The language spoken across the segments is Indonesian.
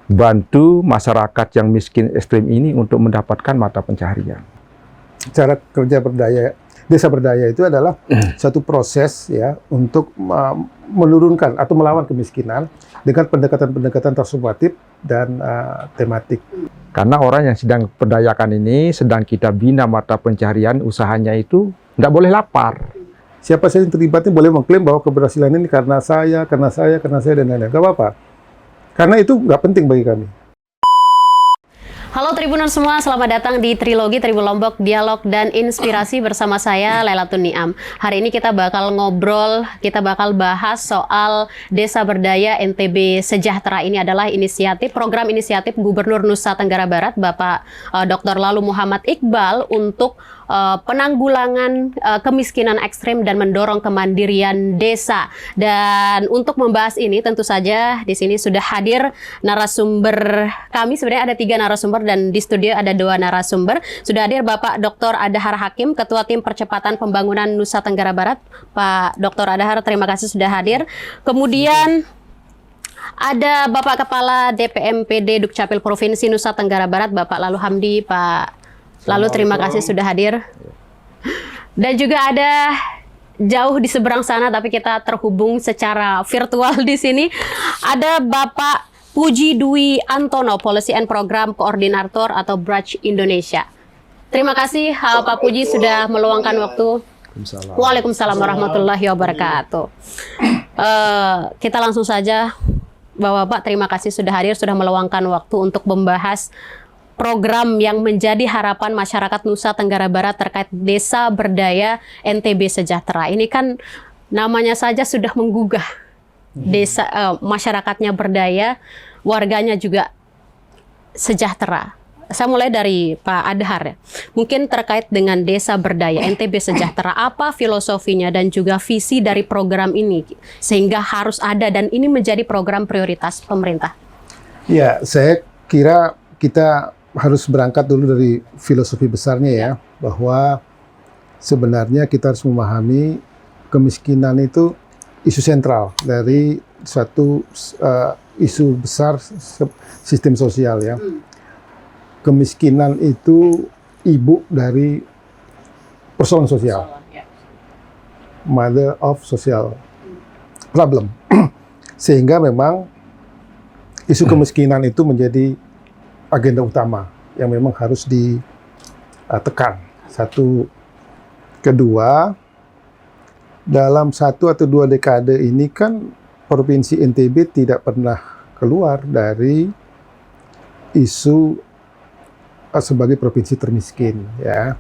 bantu masyarakat yang miskin ekstrim ini untuk mendapatkan mata pencaharian. Cara kerja berdaya, desa berdaya itu adalah satu proses ya untuk menurunkan atau melawan kemiskinan dengan pendekatan-pendekatan transformatif dan tematik. Karena orang yang sedang berdayakan ini sedang kita bina mata pencaharian usahanya itu nggak boleh lapar. Siapa saja yang terlibat ini boleh mengklaim bahwa keberhasilan ini karena saya, dan lain-lain. Gak apa-apa. Karena itu nggak penting bagi kami. Halo Tribunan semua, selamat datang di Trilogi Tribun Lombok, Dialog dan Inspirasi bersama saya Lailatun Niam. Hari ini kita bakal ngobrol, kita bakal bahas soal Desa Berdaya NTB Sejahtera. Ini adalah program inisiatif Gubernur Nusa Tenggara Barat, Bapak Dr. Lalu Muhammad Iqbal untuk penanggulangan kemiskinan ekstrim dan mendorong kemandirian desa. Dan untuk membahas ini tentu saja di sini sudah hadir narasumber kami. Sebenarnya ada 3 narasumber dan di studio ada 2 narasumber. Sudah hadir Bapak Dr. Adhar Hakim, Ketua Tim Percepatan Pembangunan Nusa Tenggara Barat. Pak Dr. Adhar, terima kasih sudah hadir. Kemudian ada Bapak Kepala DPMPD Dukcapil Provinsi Nusa Tenggara Barat, Bapak Lalu Hamdi. Pak Lalu terima kasih sudah hadir. Dan juga ada jauh di seberang sana tapi kita terhubung secara virtual di sini. Ada Bapak Puji Dwi Antono, Policy and Program Koordinator atau BRAJ Indonesia. Terima kasih Pak Puji sudah meluangkan waktu. Waalaikumsalam warahmatullahi wabarakatuh. Kita langsung saja, Bapak, terima kasih sudah hadir, sudah meluangkan waktu untuk membahas program yang menjadi harapan masyarakat Nusa Tenggara Barat terkait Desa Berdaya NTB Sejahtera. Ini kan namanya saja sudah menggugah. Desa masyarakatnya berdaya, warganya juga sejahtera. Saya mulai dari Pak Adhar ya. Mungkin terkait dengan Desa Berdaya NTB Sejahtera, apa filosofinya dan juga visi dari program ini sehingga harus ada dan ini menjadi program prioritas pemerintah? Ya, saya kira kita harus berangkat dulu dari filosofi besarnya ya, bahwa sebenarnya kita harus memahami kemiskinan itu isu sentral dari satu isu besar sistem sosial ya. Kemiskinan itu ibu dari persoalan sosial, mother of social problem. Sehingga memang isu kemiskinan itu menjadi agenda utama yang memang harus ditekan. Satu. Kedua, dalam 1 atau 2 dekade ini kan Provinsi NTB tidak pernah keluar dari isu sebagai provinsi termiskin ya.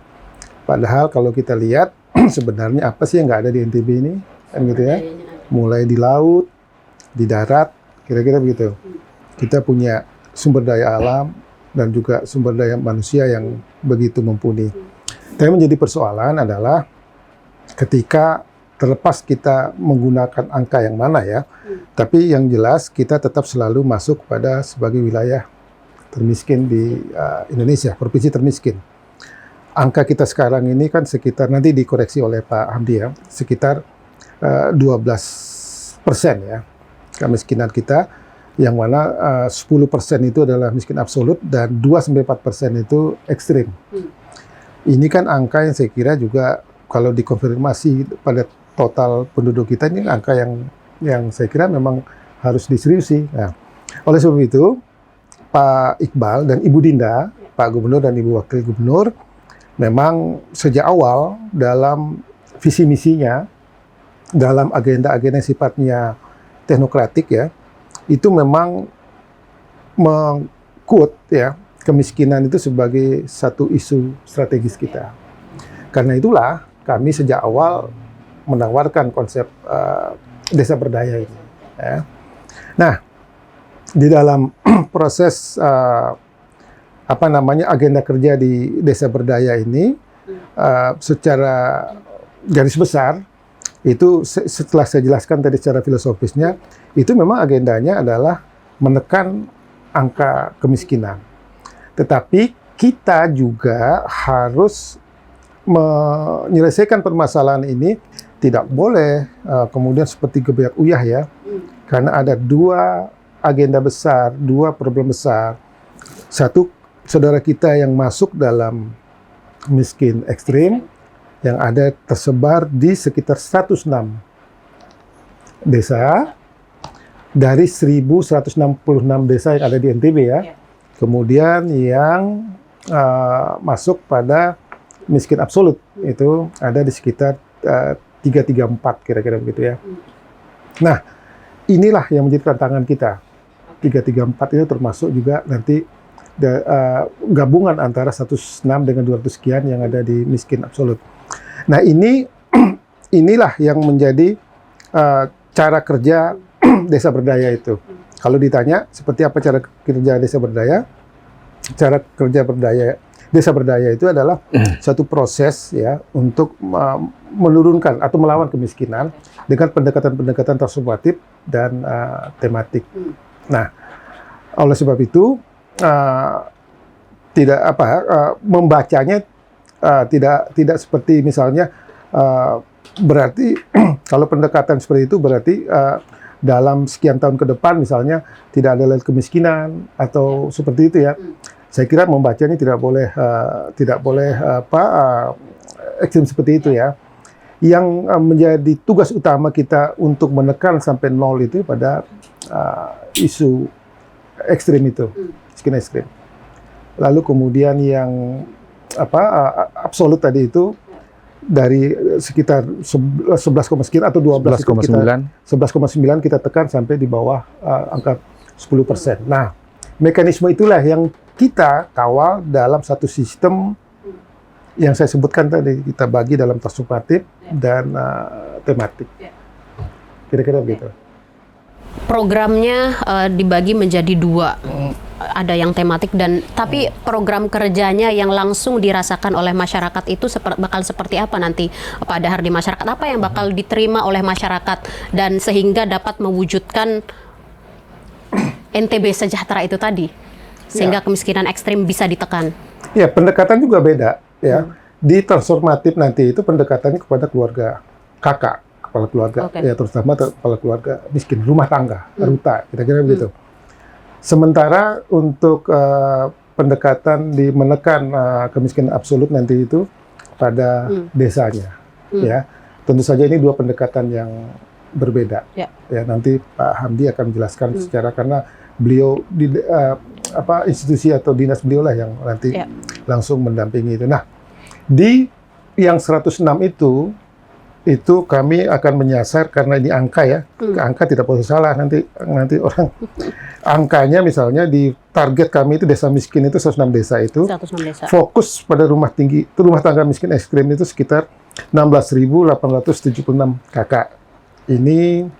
Padahal kalau kita lihat sebenarnya apa sih yang nggak ada di NTB ini, kan gitu ya. Mulai di laut, di darat, kira-kira begitu. Kita punya sumber daya alam dan juga sumber daya manusia yang begitu mumpuni. Tapi menjadi persoalan adalah ketika terlepas kita menggunakan angka yang mana ya, tapi yang jelas kita tetap selalu masuk pada sebagai wilayah termiskin di Indonesia, provinsi termiskin. Angka kita sekarang ini kan sekitar, nanti dikoreksi oleh Pak Hamdi ya, sekitar 12% ya kemiskinan kita. Yang mana 10% itu adalah miskin absolut dan 2-4% itu ekstrim. Ini kan angka yang saya kira juga kalau dikonfirmasi pada total penduduk kita, ini angka yang saya kira memang harus diseriusi. Nah, oleh sebab itu Pak Iqbal dan Ibu Dinda, Pak Gubernur dan Ibu Wakil Gubernur, memang sejak awal dalam visi misinya, dalam agenda-agenda sifatnya teknokratik ya, itu memang meng-quote ya kemiskinan itu sebagai satu isu strategis kita. Karena itulah kami sejak awal menawarkan konsep desa berdaya ini. Ya. Nah, di dalam proses agenda kerja di desa berdaya ini, secara garis besar itu setelah saya jelaskan tadi secara filosofisnya, itu memang agendanya adalah menekan angka kemiskinan. Tetapi kita juga harus menyelesaikan permasalahan ini, tidak boleh kemudian seperti gebyak uyah ya, karena ada 2 agenda besar, dua problem besar. Satu, saudara kita yang masuk dalam miskin ekstrim yang ada tersebar di sekitar 106 desa dari 1.166 desa yang ada di NTB ya. Kemudian yang masuk pada miskin absolut itu ada di sekitar 334 kira-kira begitu ya. Nah, inilah yang menjadi tantangan kita. 334 itu termasuk juga nanti gabungan antara 106 dengan 200 sekian yang ada di miskin absolut. Nah, inilah yang menjadi cara kerja desa berdaya itu. Kalau ditanya seperti apa cara kerja desa berdaya? Cara kerja desa berdaya itu adalah satu proses ya untuk menurunkan atau melawan kemiskinan dengan pendekatan-pendekatan transformatif dan tematik. Nah, oleh sebab itu membacanya tidak seperti misalnya berarti kalau pendekatan seperti itu berarti dalam sekian tahun ke depan misalnya tidak ada lagi kemiskinan atau seperti itu ya. Saya kira membacanya tidak boleh ekstrim seperti itu ya. Yang menjadi tugas utama kita untuk menekan sampai nol itu pada isu ekstrim itu, miskin ekstrim. Lalu kemudian yang absolut tadi itu dari sekitar 11, sekian atau 12 11,9 kita tekan sampai di bawah angka 10%. Nah, mekanisme itulah yang kita kawal dalam satu sistem yang saya sebutkan tadi, kita bagi dalam transformatif dan tematik. Kira-kira begitu. Programnya dibagi menjadi dua. Ada yang tematik tapi program kerjanya yang langsung dirasakan oleh masyarakat itu bakal seperti apa nanti Pak Dahar di masyarakat? Apa yang bakal diterima oleh masyarakat dan sehingga dapat mewujudkan NTB sejahtera itu tadi? Sehingga kemiskinan ekstrim bisa ditekan. Ya, pendekatan juga beda ya. Di transformatif nanti itu pendekatannya kepada keluarga, kepala keluarga, ya terutama kepala keluarga miskin, rumah tangga, ruta, kira-kira begitu. Sementara untuk pendekatan di menekan kemiskinan absolut nanti itu pada desanya, ya. Tentu saja ini dua pendekatan yang berbeda. Ya, nanti Pak Hamdi akan menjelaskan secara karena beliau di institusi atau dinas beliau lah yang nanti langsung mendampingi itu. Nah, di yang 106 itu kami akan menyasar karena ini angka ya, angka tidak boleh salah nanti orang angkanya misalnya di target kami itu desa miskin itu 106 desa itu 106 desa. Fokus pada rumah tangga miskin ekstrim itu sekitar 16.876 kakak. Ini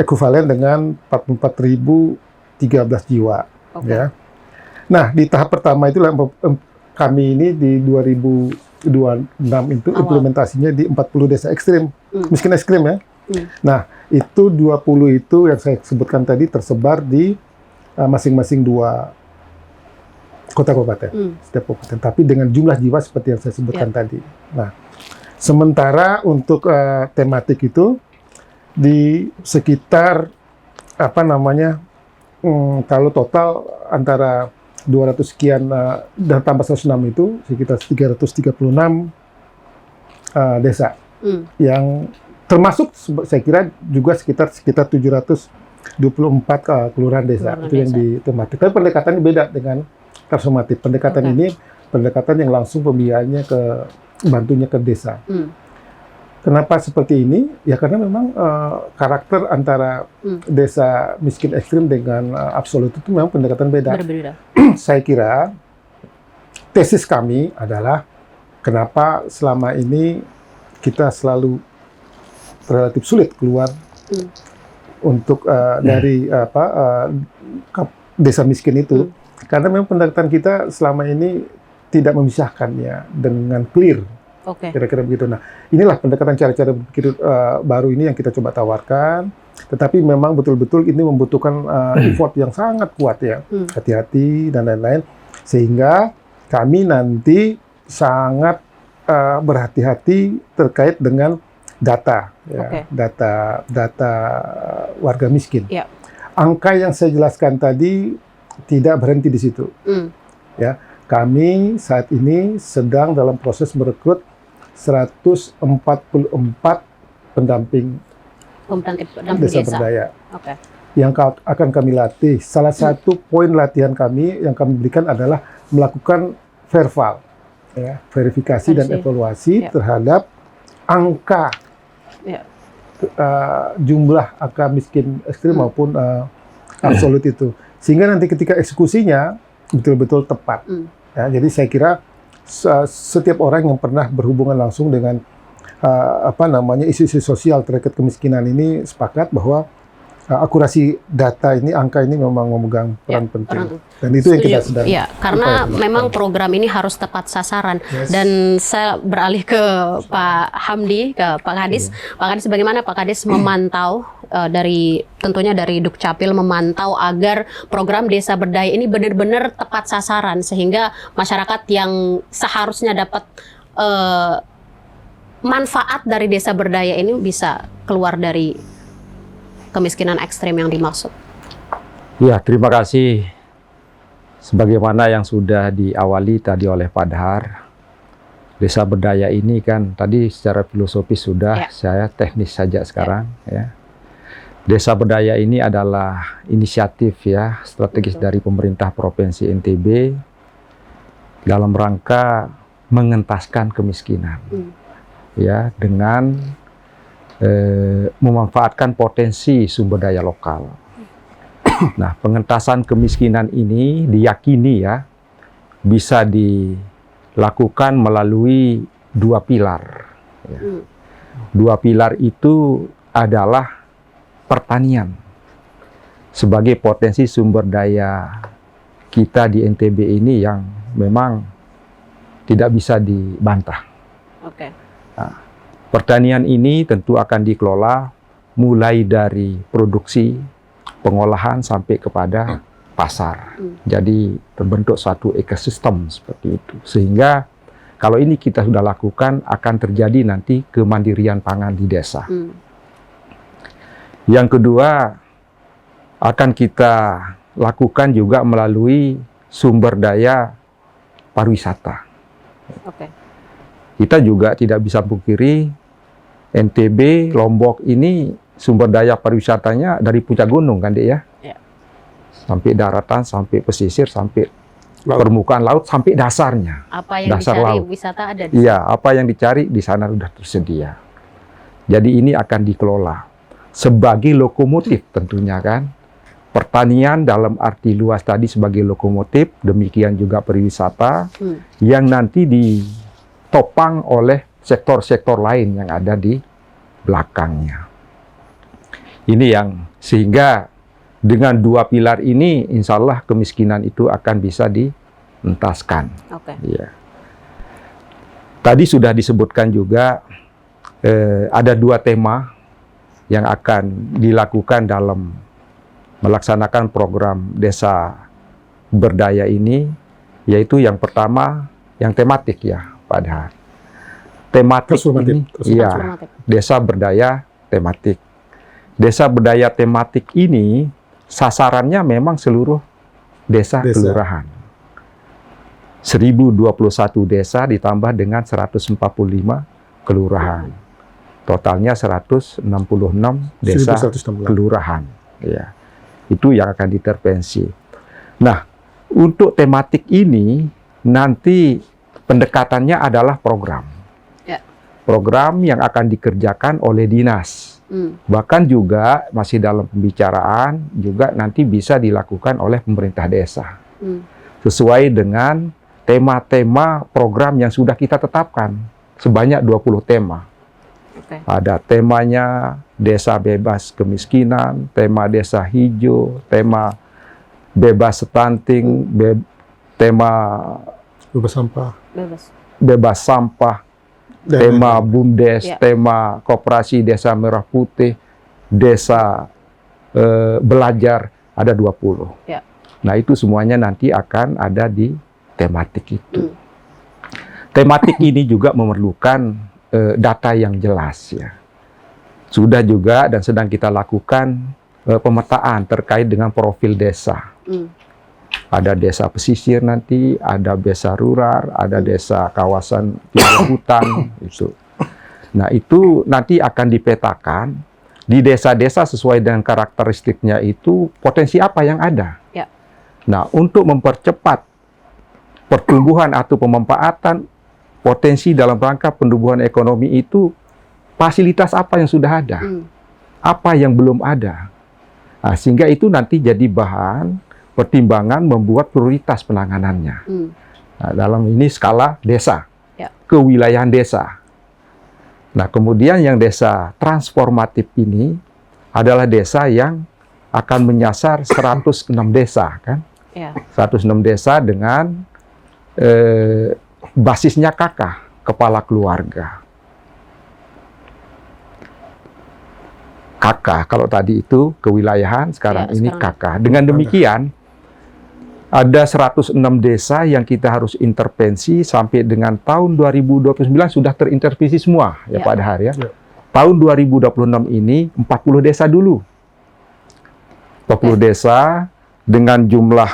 ekuivalen dengan 44.013 jiwa. Ya. Nah, di tahap pertama itu kami ini di 2026 itu implementasinya di 40 desa ekstrim, miskin ekstrim ya. Nah, itu 20 itu yang saya sebutkan tadi tersebar di masing-masing 2 kota kabupaten, setiap kabupaten. Tapi dengan jumlah jiwa seperti yang saya sebutkan tadi. Nah, sementara untuk tematik itu di sekitar kalau total antara 200 sekian dan tambah 106 itu sekitar 336 desa yang termasuk saya kira juga sekitar 724 kelurahan desa itu yang di tematik. Tapi pendekatannya beda dengan transformatif. Pendekatan ini pendekatan yang langsung pembiayaannya bantunya ke desa. Kenapa seperti ini? Ya karena memang karakter antara desa miskin ekstrim dengan absolut itu memang pendekatan beda. Berbeda. Saya kira tesis kami adalah kenapa selama ini kita selalu relatif sulit keluar untuk dari desa miskin itu, karena memang pendekatan kita selama ini tidak memisahkannya dengan clear. Kira-kira begitu. Nah, inilah pendekatan cara-cara berpikir baru ini yang kita coba tawarkan. Tetapi memang betul-betul ini membutuhkan effort yang sangat kuat ya, hati-hati dan lain-lain. Sehingga kami nanti sangat berhati-hati terkait dengan data, ya, data warga miskin. angka yang saya jelaskan tadi tidak berhenti di situ. Ya, kami saat ini sedang dalam proses merekrut 144 pendamping desa berdaya. Oke. Yang akan kami latih. Salah satu poin latihan kami yang kami berikan adalah melakukan verbal, ya, verifikasi dan evaluasi terhadap angka jumlah angka miskin ekstrim maupun absolut itu, sehingga nanti ketika eksekusinya betul-betul tepat. Ya, jadi saya kira setiap orang yang pernah berhubungan langsung dengan isu-isu sosial terkait kemiskinan ini sepakat bahwa akurasi data ini, angka ini memang memegang peran penting. Dan itu yang kita sedang. Iya, karena memang program ini harus tepat sasaran. Dan saya beralih ke Pak Hamdi, ke Pak Kadis. Pak Kadis, bagaimana Pak Kadis memantau tentunya dari Dukcapil memantau agar program Desa Berdaya ini benar-benar tepat sasaran sehingga masyarakat yang seharusnya dapat manfaat dari Desa Berdaya ini bisa keluar dari kemiskinan ekstrem yang dimaksud. Ya, terima kasih. Sebagaimana yang sudah diawali tadi oleh Pak Dahar, Desa Berdaya ini kan tadi secara filosofis sudah, saya teknis saja sekarang. Ya. Desa Berdaya ini adalah inisiatif ya strategis dari pemerintah Provinsi NTB dalam rangka mengentaskan kemiskinan, ya, dengan memanfaatkan potensi sumber daya lokal. Nah, pengentasan kemiskinan ini diyakini ya bisa dilakukan melalui 2 pilar. Ya. 2 pilar itu adalah pertanian sebagai potensi sumber daya kita di NTB ini yang memang tidak bisa dibantah. Oke. Nah, pertanian ini tentu akan dikelola mulai dari produksi, pengolahan sampai kepada pasar. Jadi terbentuk suatu ekosistem seperti itu. Sehingga kalau ini kita sudah lakukan akan terjadi nanti kemandirian pangan di desa. Yang kedua akan kita lakukan juga melalui sumber daya pariwisata. Kita juga tidak bisa pungkiri NTB, Lombok ini sumber daya pariwisatanya dari puncak gunung kan, Dek ya? Sampai daratan, sampai pesisir, sampai permukaan laut, sampai dasarnya. Apa yang dasar dicari laut. Wisata ada di Iya, apa yang dicari di sana sudah tersedia. Jadi ini akan dikelola sebagai lokomotif tentunya kan. Pertanian dalam arti luas tadi sebagai lokomotif, demikian juga pariwisata yang nanti ditopang oleh sektor-sektor lain yang ada di belakangnya. Ini yang sehingga dengan 2 pilar ini, insya Allah kemiskinan itu akan bisa dientaskan. Ya. Tadi sudah disebutkan juga ada 2 tema yang akan dilakukan dalam melaksanakan program Desa Berdaya ini, yaitu yang pertama yang tematik ya, Pak Dahar. Tematik ini, iya, Desa Berdaya tematik. Desa Berdaya tematik ini sasarannya memang seluruh desa. Kelurahan. 1021 desa ditambah dengan 145 kelurahan. Totalnya 166 desa kelurahan. Ya. Itu yang akan diintervensi. Nah, untuk tematik ini nanti pendekatannya adalah program. Program yang akan dikerjakan oleh dinas. Bahkan juga masih dalam pembicaraan juga nanti bisa dilakukan oleh pemerintah desa. Sesuai dengan tema-tema program yang sudah kita tetapkan. Sebanyak 20 tema. Ada temanya desa bebas kemiskinan, tema desa hijau, tema bebas stunting, tema bebas sampah. Tema BUMDes, tema Koperasi Desa Merah Putih, Desa Belajar, ada 20. Nah, itu semuanya nanti akan ada di tematik itu. Tematik ini juga memerlukan data yang jelas ya. Sudah juga dan sedang kita lakukan pemetaan terkait dengan profil desa. Ada desa pesisir nanti, ada desa rural, ada desa kawasan pinggir hutan itu. Nah, itu nanti akan dipetakan di desa-desa sesuai dengan karakteristiknya itu potensi apa yang ada. Ya. Nah, untuk mempercepat pertumbuhan atau pemanfaatan potensi dalam rangka penumbuhan ekonomi itu, fasilitas apa yang sudah ada, apa yang belum ada. Nah, sehingga itu nanti jadi bahan pertimbangan membuat prioritas penanganannya. Nah, dalam ini skala desa, kewilayahan desa. Nah, kemudian yang desa transformatif ini adalah desa yang akan menyasar 106 desa, kan? 106 desa dengan basisnya KK, kepala keluarga. KK, kalau tadi itu kewilayahan, sekarang ini KK. Dengan demikian, ada 106 desa yang kita harus intervensi sampai dengan tahun 2029 sudah terintervensi semua, ya Pak Dahar ya. Tahun 2026 ini 40 desa dulu. 40 desa dengan jumlah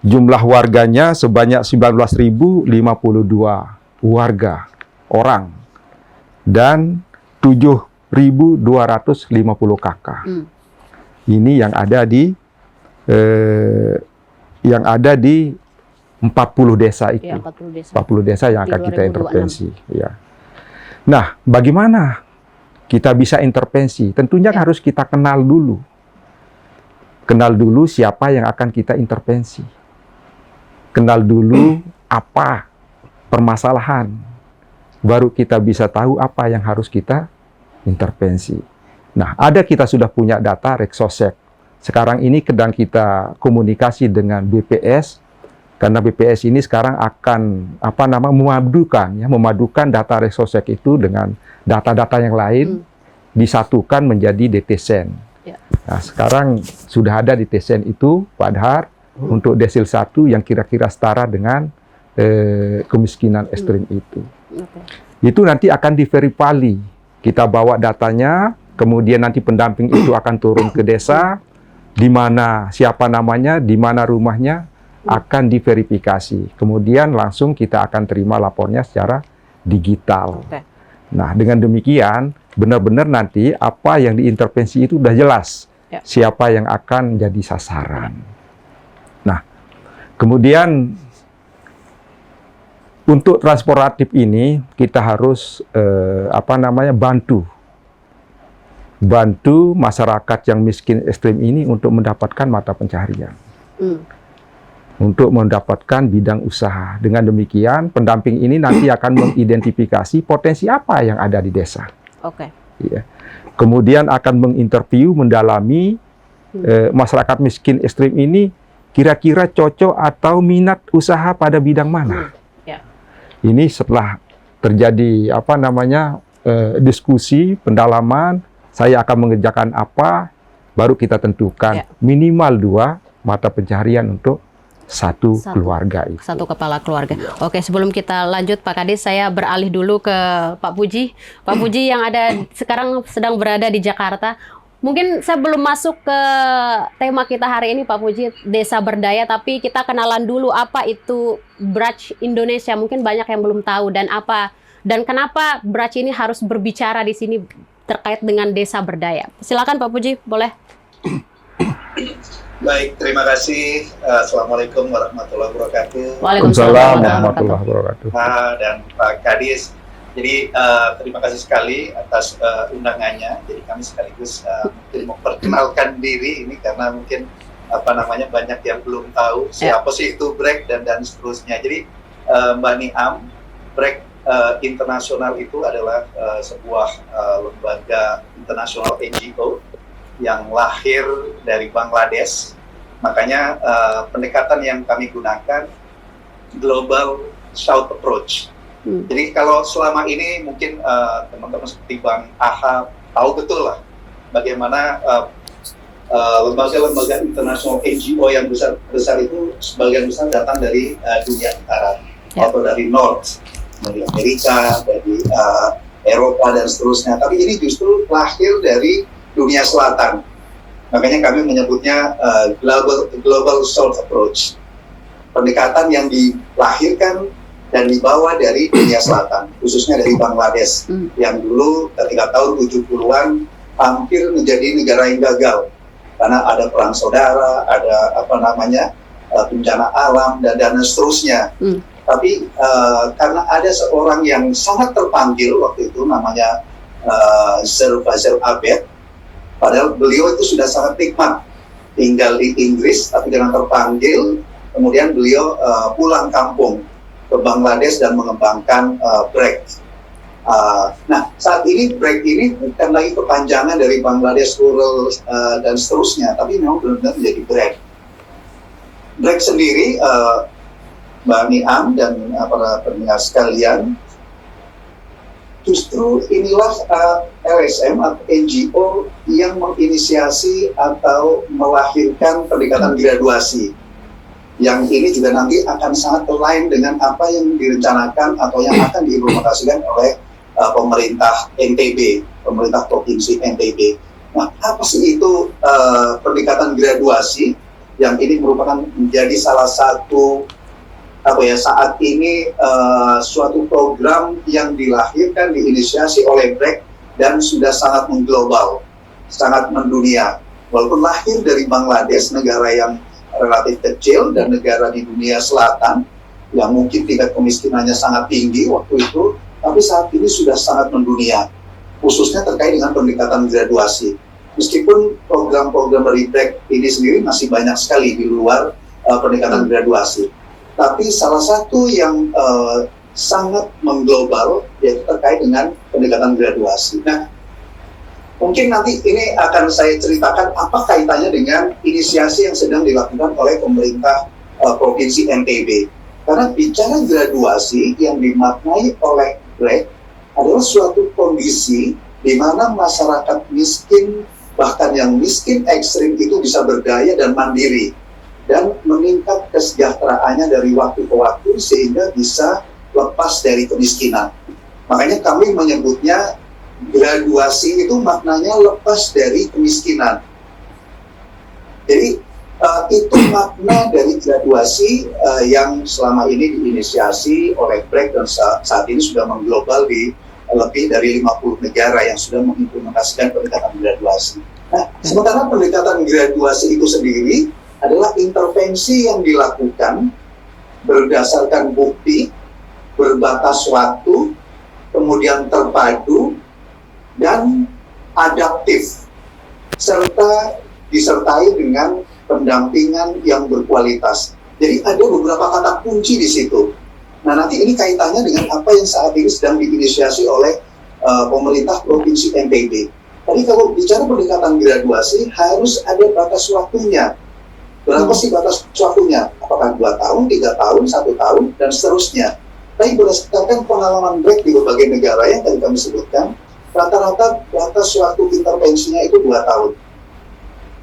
jumlah warganya sebanyak 19.052 warga orang dan 7.250 KK. Ini yang ada di 40 desa itu. Ya, 40 desa yang akan kita intervensi. Ya. Nah, bagaimana kita bisa intervensi? Tentunya harus kita kenal dulu. Kenal dulu siapa yang akan kita intervensi. Kenal dulu apa permasalahan. Baru kita bisa tahu apa yang harus kita intervensi. Nah, kita sudah punya data Reksosek. Sekarang ini sedang kita komunikasi dengan BPS, karena BPS ini sekarang akan memadukan data Reksosek itu dengan data-data yang lain, disatukan menjadi DTSEN. Nah, sekarang sudah ada DTSEN itu, Pak Dahar, untuk desil 1 yang kira-kira setara dengan kemiskinan ekstrim itu. Itu nanti akan diverifikasi. Kita bawa datanya, kemudian nanti pendamping itu akan turun ke desa, di mana siapa namanya, di mana rumahnya, akan diverifikasi. Kemudian langsung kita akan terima lapornya secara digital. Nah, dengan demikian, benar-benar nanti apa yang diintervensi itu sudah jelas. Siapa yang akan jadi sasaran. Nah, kemudian untuk transportatif ini kita harus bantu masyarakat yang miskin ekstrim ini untuk mendapatkan mata pencaharian, untuk mendapatkan bidang usaha. Dengan demikian, pendamping ini nanti akan mengidentifikasi potensi apa yang ada di desa. Ya. Kemudian akan menginterview, mendalami masyarakat miskin ekstrim ini kira-kira cocok atau minat usaha pada bidang mana. Ini setelah terjadi diskusi, pendalaman, saya akan mengerjakan apa, baru kita tentukan minimal 2 mata pencaharian untuk satu keluarga itu. Satu kepala keluarga. Oke, sebelum kita lanjut Pak Kadis, saya beralih dulu ke Pak Puji. Pak Puji yang sekarang sedang berada di Jakarta. Mungkin saya belum masuk ke tema kita hari ini Pak Puji, Desa Berdaya, tapi kita kenalan dulu apa itu Brach Indonesia. Mungkin banyak yang belum tahu dan kenapa Brach ini harus berbicara di sini terkait dengan desa berdaya. Silakan Pak Puji, boleh. Baik, terima kasih. Assalamualaikum warahmatullahi wabarakatuh. Waalaikumsalam warahmatullahi wabarakatuh. Dan Pak Kadis, jadi terima kasih sekali atas undangannya. Jadi kami sekaligus mungkin memperkenalkan diri ini karena mungkin banyak yang belum tahu siapa sih itu Brach dan seterusnya. Jadi Mbak Niam, Brach internasional itu adalah sebuah lembaga internasional NGO yang lahir dari Bangladesh. Makanya pendekatan yang kami gunakan Global South Approach. Jadi kalau selama ini mungkin teman-teman seperti Bang Aha tahu betul lah bagaimana lembaga-lembaga internasional NGO yang besar itu sebagian besar datang dari dunia utara atau dari North, dari Amerika, dari Eropa dan seterusnya. Tapi ini justru lahir dari dunia selatan. Makanya kami menyebutnya global South approach. Pendekatan yang dilahirkan dan dibawa dari dunia selatan, khususnya dari Bangladesh, yang dulu ketika tahun 70-an hampir menjadi negara yang gagal. Karena ada perang saudara, ada bencana alam, dan seterusnya. Tapi karena ada seorang yang sangat terpanggil waktu itu, namanya Sir Fazil Abed, padahal beliau itu sudah sangat nikmat tinggal di Inggris, tapi dengan terpanggil, kemudian beliau pulang kampung ke Bangladesh dan mengembangkan BRIC. Nah, saat ini BRIC ini bukan lagi kepanjangan dari Bangladesh Rural dan seterusnya, tapi memang benar-benar menjadi BRIC. BRIC sendiri, Mbak Niam dan para pendengar sekalian, justru inilah LSM atau NGO yang menginisiasi atau melahirkan pendekatan graduasi. Yang ini juga nanti akan sangat align dengan apa yang direncanakan atau yang akan diimplementasikan oleh pemerintah NTB, pemerintah Provinsi NTB. Nah, apa sih itu pendekatan graduasi yang ini merupakan menjadi salah satu saat ini suatu program yang dilahirkan, diinisiasi oleh BRIC dan sudah sangat mengglobal, sangat mendunia. Walaupun lahir dari Bangladesh, negara yang relatif kecil dan negara di dunia selatan yang mungkin tingkat kemiskinannya sangat tinggi waktu itu, tapi saat ini sudah sangat mendunia, khususnya terkait dengan pendekatan graduasi. Meskipun program-program dari BRIC ini sendiri masih banyak sekali di luar pendekatan graduasi, tapi salah satu yang sangat mengglobal yaitu terkait dengan pendekatan graduasi. Nah, mungkin nanti ini akan saya ceritakan apa kaitannya dengan inisiasi yang sedang dilakukan oleh pemerintah Provinsi NTB. Karena bicara graduasi yang dimaknai oleh BRIC adalah suatu kondisi di mana masyarakat miskin, bahkan yang miskin ekstrim itu bisa berdaya dan mandiri dan meningkat kesejahteraannya dari waktu ke waktu sehingga bisa lepas dari kemiskinan. Makanya kami menyebutnya graduasi itu maknanya lepas dari kemiskinan. Jadi itu makna dari graduasi yang selama ini diinisiasi oleh BRIC dan saat ini sudah mengglobal di lebih dari 50 negara yang sudah mengimplementasikan pendekatan graduasi. Nah, sementara pendekatan graduasi itu sendiri adalah intervensi yang dilakukan berdasarkan bukti, berbatas waktu, kemudian terpadu, dan adaptif, serta disertai dengan pendampingan yang berkualitas. Jadi ada beberapa kata kunci di situ. Nah, nanti ini kaitannya dengan apa yang saat ini sedang diinisiasi oleh pemerintah Provinsi NTB. Tadi kalau bicara pendekatan graduasi harus ada batas waktunya. Berapa sih batas waktunya? Apakah 2 tahun, 3 tahun, 1 tahun, dan seterusnya. Tapi berdasarkan pengalaman BRIC di berbagai negara yang tadi kami sebutkan, rata-rata batas waktu intervensinya itu 2 tahun.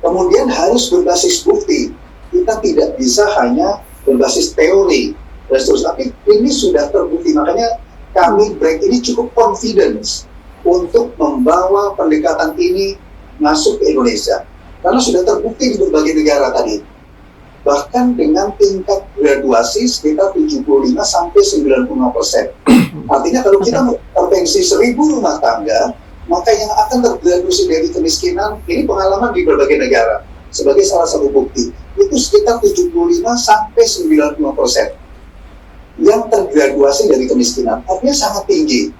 Kemudian harus berbasis bukti. Kita tidak bisa hanya berbasis teori dan seterusnya. Tapi ini sudah terbukti. Makanya kami BRIC ini cukup confidence untuk membawa pendekatan ini masuk ke Indonesia. Karena sudah terbukti di berbagai negara tadi. Bahkan dengan tingkat graduasi sekitar 75-95%. Artinya kalau kita intervensi 1.000 rumah tangga, maka yang akan tergraduasi dari kemiskinan, ini pengalaman di berbagai negara, sebagai salah satu bukti, itu sekitar 75-90% yang tergraduasi dari kemiskinan. Artinya sangat tinggi.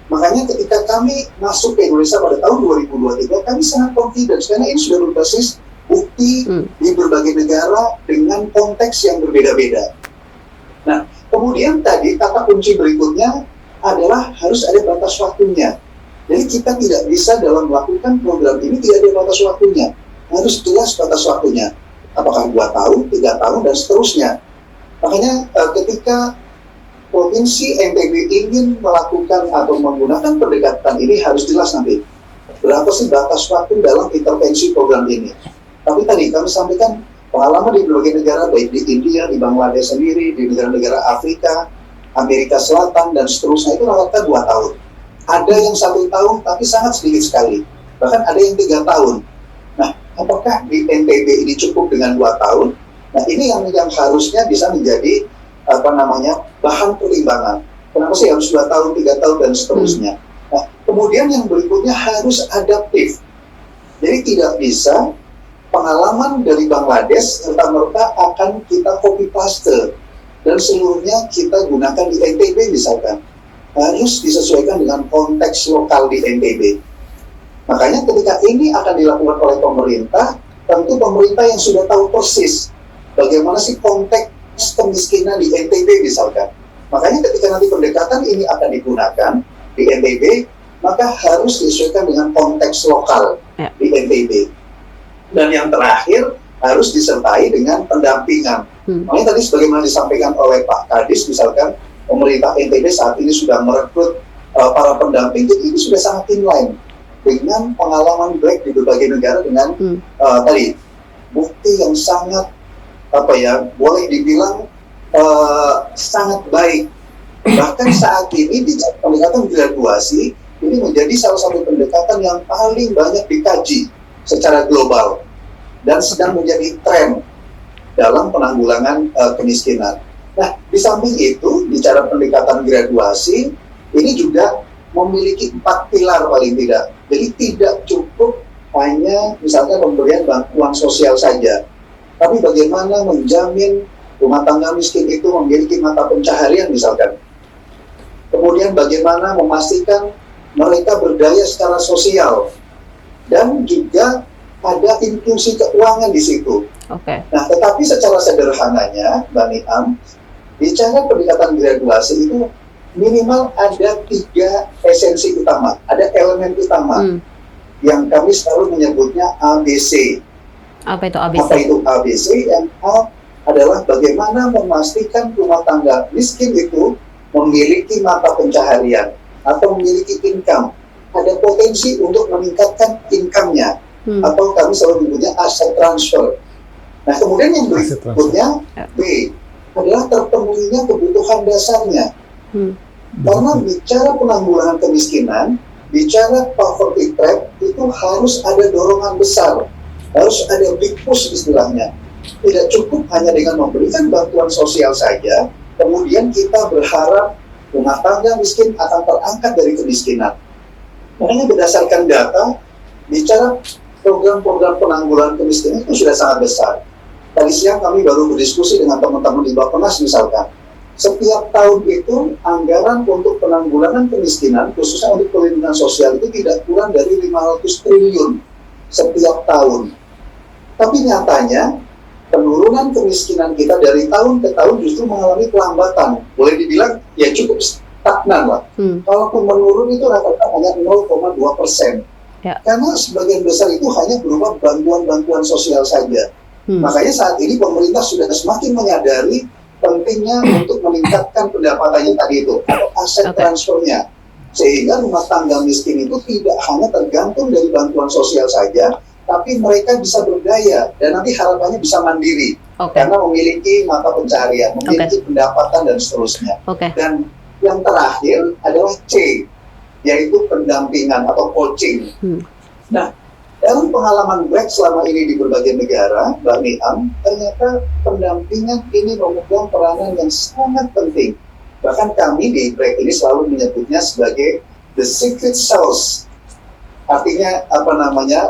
Makanya ketika kami masuk ke Indonesia pada tahun 2023, kami sangat confident, karena ini sudah berbasis bukti di berbagai negara dengan konteks yang berbeda-beda. Nah, kemudian tadi kata kunci berikutnya adalah harus ada batas waktunya. Jadi kita tidak bisa dalam melakukan program ini tidak ada batas waktunya. Harus jelas batas waktunya. Apakah 2 tahun, 3 tahun, dan seterusnya. Makanya ketika Provinsi NTB ingin melakukan atau menggunakan pendekatan ini harus jelas nanti. Berapa sih batas waktu dalam intervensi program ini. Tapi tadi kami sampaikan pengalaman di berbagai negara, baik di India, di Bangladesh sendiri, di negara-negara Afrika, Amerika Selatan, dan seterusnya itu rata-rata 2 tahun. Ada yang 1 tahun tapi sangat sedikit sekali. Bahkan ada yang 3 tahun. Nah, apakah di NTB ini cukup dengan 2 tahun? Nah, ini yang harusnya bisa menjadi bahan pertimbangan. Kenapa sih harus 2 tahun, 3 tahun dan seterusnya? Nah, kemudian yang berikutnya harus adaptif. Jadi tidak bisa pengalaman dari Bangladesh serta-merta akan kita copy paste dan seluruhnya kita gunakan di NTB misalkan. Harus disesuaikan dengan konteks lokal di NTB. Makanya ketika ini akan dilakukan oleh pemerintah, tentu pemerintah yang sudah tahu persis bagaimana sih konteks kemiskinan di NTB misalkan. Makanya ketika nanti pendekatan ini akan digunakan di NTB, maka harus disesuaikan dengan konteks lokal di NTB. Dan yang terakhir harus disertai dengan pendampingan. Makanya tadi sebagaimana disampaikan oleh Pak Kadis misalkan, pemerintah NTB saat ini sudah merekrut para pendamping, jadi ini sudah sangat inline dengan pengalaman baik di berbagai negara dengan tadi bukti yang sangat boleh dibilang sangat baik. Bahkan saat ini di pendekatan graduasi ini menjadi salah satu pendekatan yang paling banyak dikaji secara global dan sedang menjadi tren dalam penanggulangan kemiskinan. Nah, di samping itu, bicara pendekatan graduasi, ini juga memiliki 4 pilar paling tidak. Jadi tidak cukup hanya misalnya pemberian bantuan sosial saja, tapi bagaimana menjamin rumah tangga miskin itu memiliki mata pencaharian misalkan. Kemudian bagaimana memastikan mereka berdaya secara sosial, dan juga ada inklusi keuangan di situ. Nah, tetapi secara sederhananya, Mbak Niam, bicara pendekatan graduasi itu minimal ada 3 esensi utama, ada elemen utama yang kami selalu menyebutnya ABC. Apa itu ABC? Apa itu ABC? Yang A adalah bagaimana memastikan rumah tangga miskin itu memiliki mata pencaharian atau memiliki income, ada potensi untuk meningkatkan income-nya, atau kami selalu menyebutnya asset transfer. Nah, kemudian yang berikutnya B adalah terpenuhinya kebutuhan dasarnya. Karena bicara penanggulangan kemiskinan, bicara poverty trap, itu harus ada dorongan besar, harus ada big push istilahnya. Tidak cukup hanya dengan memberikan bantuan sosial saja, kemudian kita berharap rumah tangga miskin akan terangkat dari kemiskinan. Makanya berdasarkan data, bicara program-program penanggulangan kemiskinan itu sudah sangat besar. Tadi siang kami baru berdiskusi dengan teman-teman di Bappenas misalkan. Setiap tahun itu anggaran untuk penanggulangan kemiskinan, khususnya untuk perlindungan sosial itu tidak kurang dari 500 triliun setiap tahun. Tapi nyatanya penurunan kemiskinan kita dari tahun ke tahun justru mengalami pelambatan. Boleh dibilang ya cukup stagnan lah. Kalaupun menurun itu rata-rata hanya 0,2%. Karena sebagian besar itu hanya berupa bantuan-bantuan sosial saja. Makanya saat ini pemerintah sudah semakin menyadari pentingnya untuk meningkatkan pendapatannya tadi itu, atau aset transfernya, sehingga rumah tangga miskin itu tidak hanya tergantung dari bantuan sosial saja, tapi mereka bisa berdaya dan nanti harapannya bisa mandiri karena memiliki mata pencaharian, memiliki pendapatan dan seterusnya. Dan yang terakhir adalah C, yaitu pendampingan atau coaching. Nah, dalam pengalaman BREK selama ini di berbagai negara, Mbak Niam, ternyata pendampingan ini memegang peranan yang sangat penting. Bahkan kami di BREK ini selalu menyebutnya sebagai the secret sauce. Artinya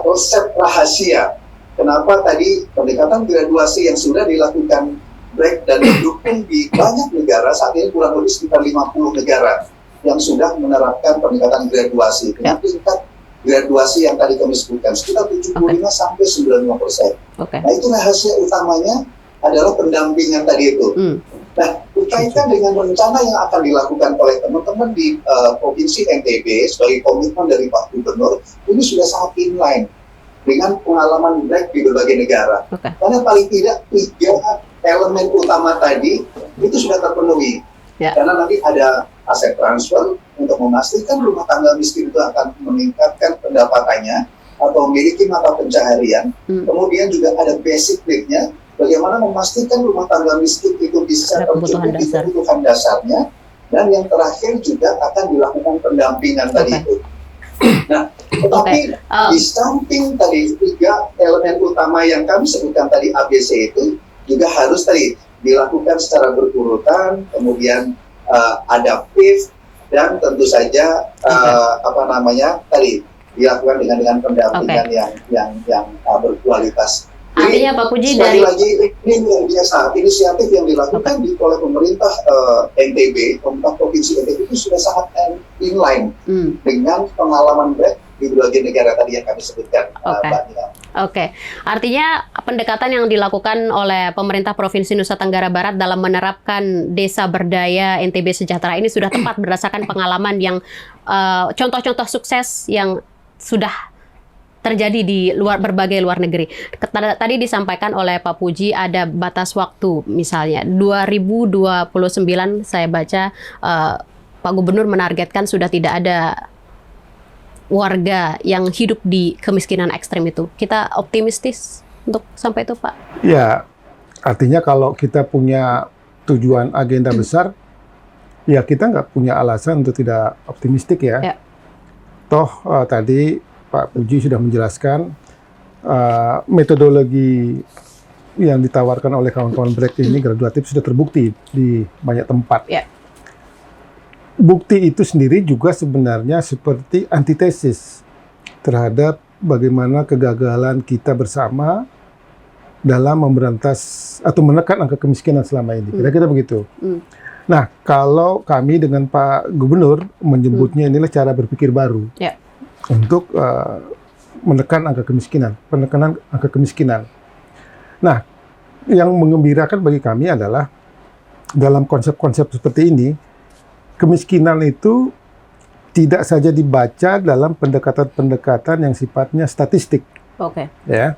resep rahasia. Kenapa tadi pendekatan graduasi yang sudah dilakukan BREK dan didukung di banyak negara, saat ini kurang lebih sekitar 50 negara yang sudah menerapkan pendekatan graduasi dengan tingkat graduasi yang tadi kami sebutkan sekitar 75-95%. Nah, itu rahasia utamanya adalah pendampingan tadi itu. Nah, berkaitan dengan rencana yang akan dilakukan oleh teman-teman di Provinsi NTB sebagai komitmen dari Pak Gubernur, ini sudah sangat inline dengan pengalaman BREK di berbagai negara. Karena paling tidak 3 elemen utama tadi itu sudah terpenuhi. Karena nanti ada aset transfer untuk memastikan rumah tangga miskin itu akan meningkatkan pendapatannya atau memiliki mata pencaharian. Kemudian juga ada basic need-nya, bagaimana memastikan rumah tangga miskin itu bisa tercukupi kebutuhan dasarnya. dan yang terakhir juga akan dilakukan pendampingan tadi itu. Nah, tetapi di samping tadi 3 elemen utama yang kami sebutkan tadi ABC itu juga harus tadi dilakukan secara berurutan, kemudian adaptif, dan tentu saja tadi dilakukan dengan pendampingan yang berkualitas. Artinya Pak Puji sekali lagi ini luar biasa inisiatif yang dilakukan oleh pemerintah NTB, pemerintah provinsi NTB itu sudah sangat inline dengan pengalaman baik di berbagai negara tadi yang kami sebutkan, Mbak Nina. Oke, artinya pendekatan yang dilakukan oleh pemerintah Provinsi Nusa Tenggara Barat dalam menerapkan Desa Berdaya NTB Sejahtera ini sudah tepat berdasarkan pengalaman yang contoh-contoh sukses yang sudah terjadi di berbagai luar negeri. Tadi disampaikan oleh Pak Puji ada batas waktu, misalnya 2029 saya baca Pak Gubernur menargetkan sudah tidak ada warga yang hidup di kemiskinan ekstrem itu. Kita optimistis untuk sampai itu, Pak? Ya, artinya kalau kita punya tujuan agenda besar, ya kita nggak punya alasan untuk tidak optimistik ya. Toh tadi Pak Puji sudah menjelaskan metodologi yang ditawarkan oleh kawan-kawan BREK ini graduatif sudah terbukti di banyak tempat. Bukti itu sendiri juga sebenarnya seperti antitesis terhadap bagaimana kegagalan kita bersama dalam memberantas atau menekan angka kemiskinan selama ini. Kira-kira begitu. Nah, kalau kami dengan Pak Gubernur menyebutnya inilah cara berpikir baru untuk menekan angka kemiskinan, penekanan angka kemiskinan. Nah, yang mengembirakan bagi kami adalah dalam konsep-konsep seperti ini, kemiskinan itu tidak saja dibaca dalam pendekatan-pendekatan yang sifatnya statistik, ya,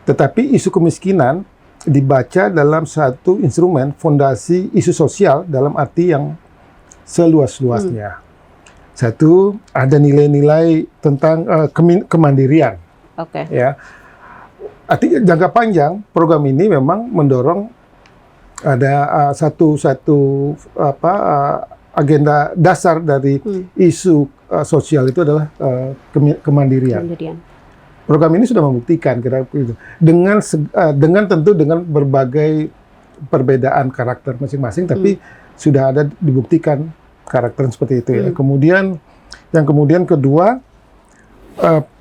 tetapi isu kemiskinan dibaca dalam satu instrumen fondasi isu sosial dalam arti yang seluas-luasnya. Satu, ada nilai-nilai tentang kemandirian. Ya, artinya jangka panjang program ini memang mendorong ada satu agenda dasar dari isu sosial itu adalah kemandirian. Program ini sudah membuktikan kira-kira itu dengan tentu dengan berbagai perbedaan karakter masing-masing, tapi sudah ada dibuktikan karakter seperti itu ya. Kemudian yang kedua,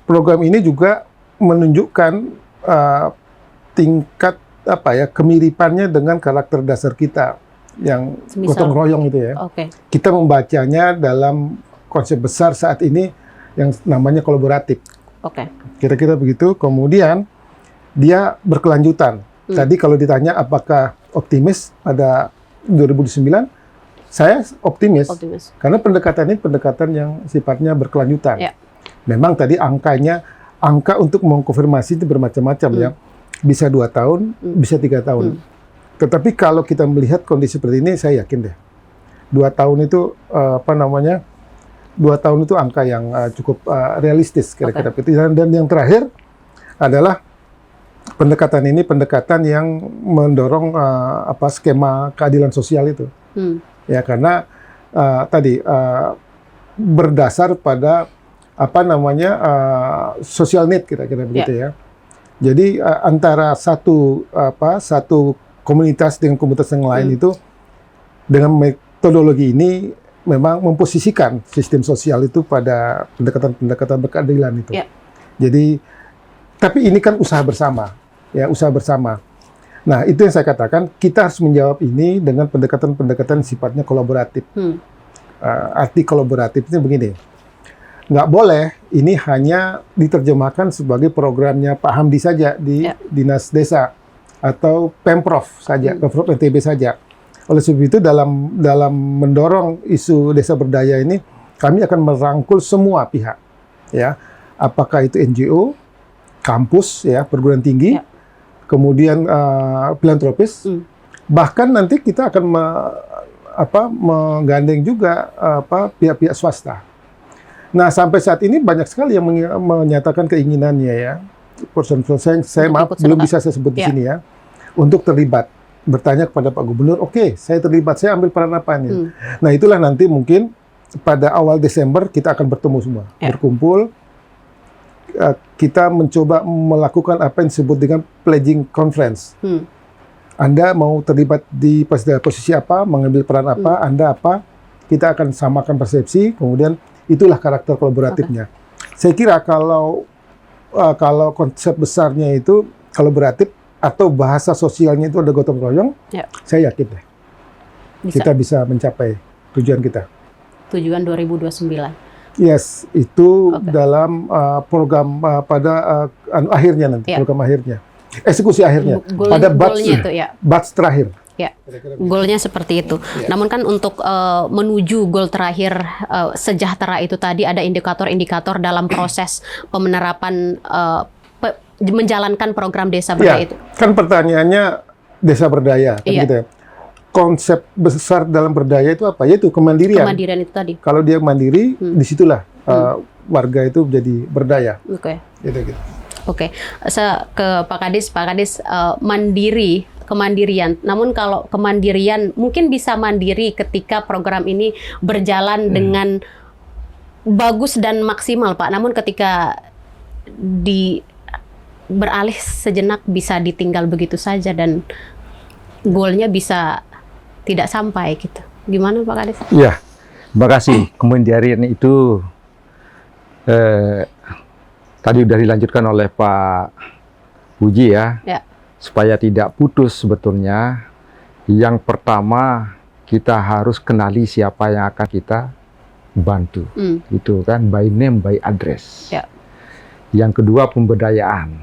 program ini juga menunjukkan tingkat kemiripannya dengan karakter dasar kita yang gotong royong itu ya. Kita membacanya dalam konsep besar saat ini yang namanya kolaboratif. Kira-kira begitu. Kemudian dia berkelanjutan. Tadi kalau ditanya apakah optimis pada 2009, saya optimis. Karena pendekatan ini pendekatan yang sifatnya berkelanjutan. Memang tadi angka untuk mengkonfirmasi itu bermacam-macam ya. Bisa 2 tahun, bisa 3 tahun. Tetapi kalau kita melihat kondisi seperti ini, saya yakin deh 2 tahun itu 2 tahun itu angka yang cukup realistis kira-kira. Dan yang terakhir adalah pendekatan ini pendekatan yang mendorong skema keadilan sosial itu. Ya, karena tadi berdasar pada social need kira-kira begitu ya. Jadi antara satu komunitas dengan komunitas yang lain itu dengan metodologi ini memang memposisikan sistem sosial itu pada pendekatan-pendekatan berkeadilan itu. Jadi tapi ini kan usaha bersama, ya, usaha bersama. Nah, itu yang saya katakan, kita harus menjawab ini dengan pendekatan-pendekatan sifatnya kolaboratif. Arti kolaboratif itu begini, nggak boleh ini hanya diterjemahkan sebagai programnya Pak Hamdi saja di Dinas Desa atau Pemprov saja, Pemprov NTB saja. Oleh sebab itu dalam mendorong isu desa berdaya ini, kami akan merangkul semua pihak, ya, apakah itu NGO, kampus, ya, perguruan tinggi, kemudian filantropis, bahkan nanti kita akan menggandeng juga pihak-pihak swasta. Nah, sampai saat ini banyak sekali yang menyatakan keinginannya ya, saya maaf belum bisa saya sebut di sini ya, untuk terlibat bertanya kepada Pak Gubernur, oke, saya terlibat, saya ambil peran apa nih? Nah, itulah nanti mungkin pada awal Desember kita akan bertemu semua, berkumpul. Kita mencoba melakukan apa yang disebut dengan pledging conference. Anda mau terlibat di posisi apa, mengambil peran apa, Anda apa, kita akan samakan persepsi, kemudian itulah karakter kolaboratifnya. Saya kira kalau konsep besarnya itu kolaboratif atau bahasa sosialnya itu ada gotong royong, saya yakin deh kita bisa mencapai tujuan kita. Tujuan 2029. Yes, itu dalam program pada akhirnya nanti, program akhirnya, eksekusi akhirnya, pada batch terakhir. Ya, goalnya seperti itu. Namun kan untuk menuju goal terakhir sejahtera itu tadi ada indikator-indikator dalam proses pemenerapan menjalankan program desa berdaya itu. Kan pertanyaannya desa berdaya, kan gitu ya. Konsep besar dalam berdaya itu apa? Yaitu kemandirian. Kemandirian itu tadi. Kalau dia mandiri, disitulah warga itu jadi berdaya. Oke. Gitu. Oke. Ke Pak Kadis, mandiri. Kemandirian. Namun kalau kemandirian mungkin bisa mandiri ketika program ini berjalan dengan bagus dan maksimal, Pak. Namun ketika beralih sejenak bisa ditinggal begitu saja dan goalnya bisa tidak sampai gitu. Gimana Pak Kadis? Ya, terima kasih. Kemandirian itu tadi sudah dilanjutkan oleh Pak Puji ya. Supaya tidak putus sebetulnya, yang pertama kita harus kenali siapa yang akan kita bantu, gitu kan, by name, by address. Yang kedua pemberdayaan.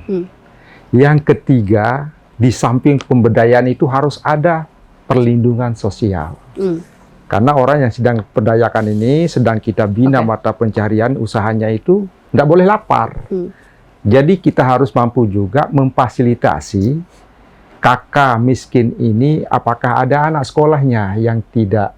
Yang ketiga, di samping pemberdayaan itu harus ada perlindungan sosial. Karena orang yang sedang berdayakan ini sedang kita bina mata pencarian usahanya itu nggak boleh lapar. Jadi kita harus mampu juga memfasilitasi kakak miskin ini, apakah ada anak sekolahnya yang tidak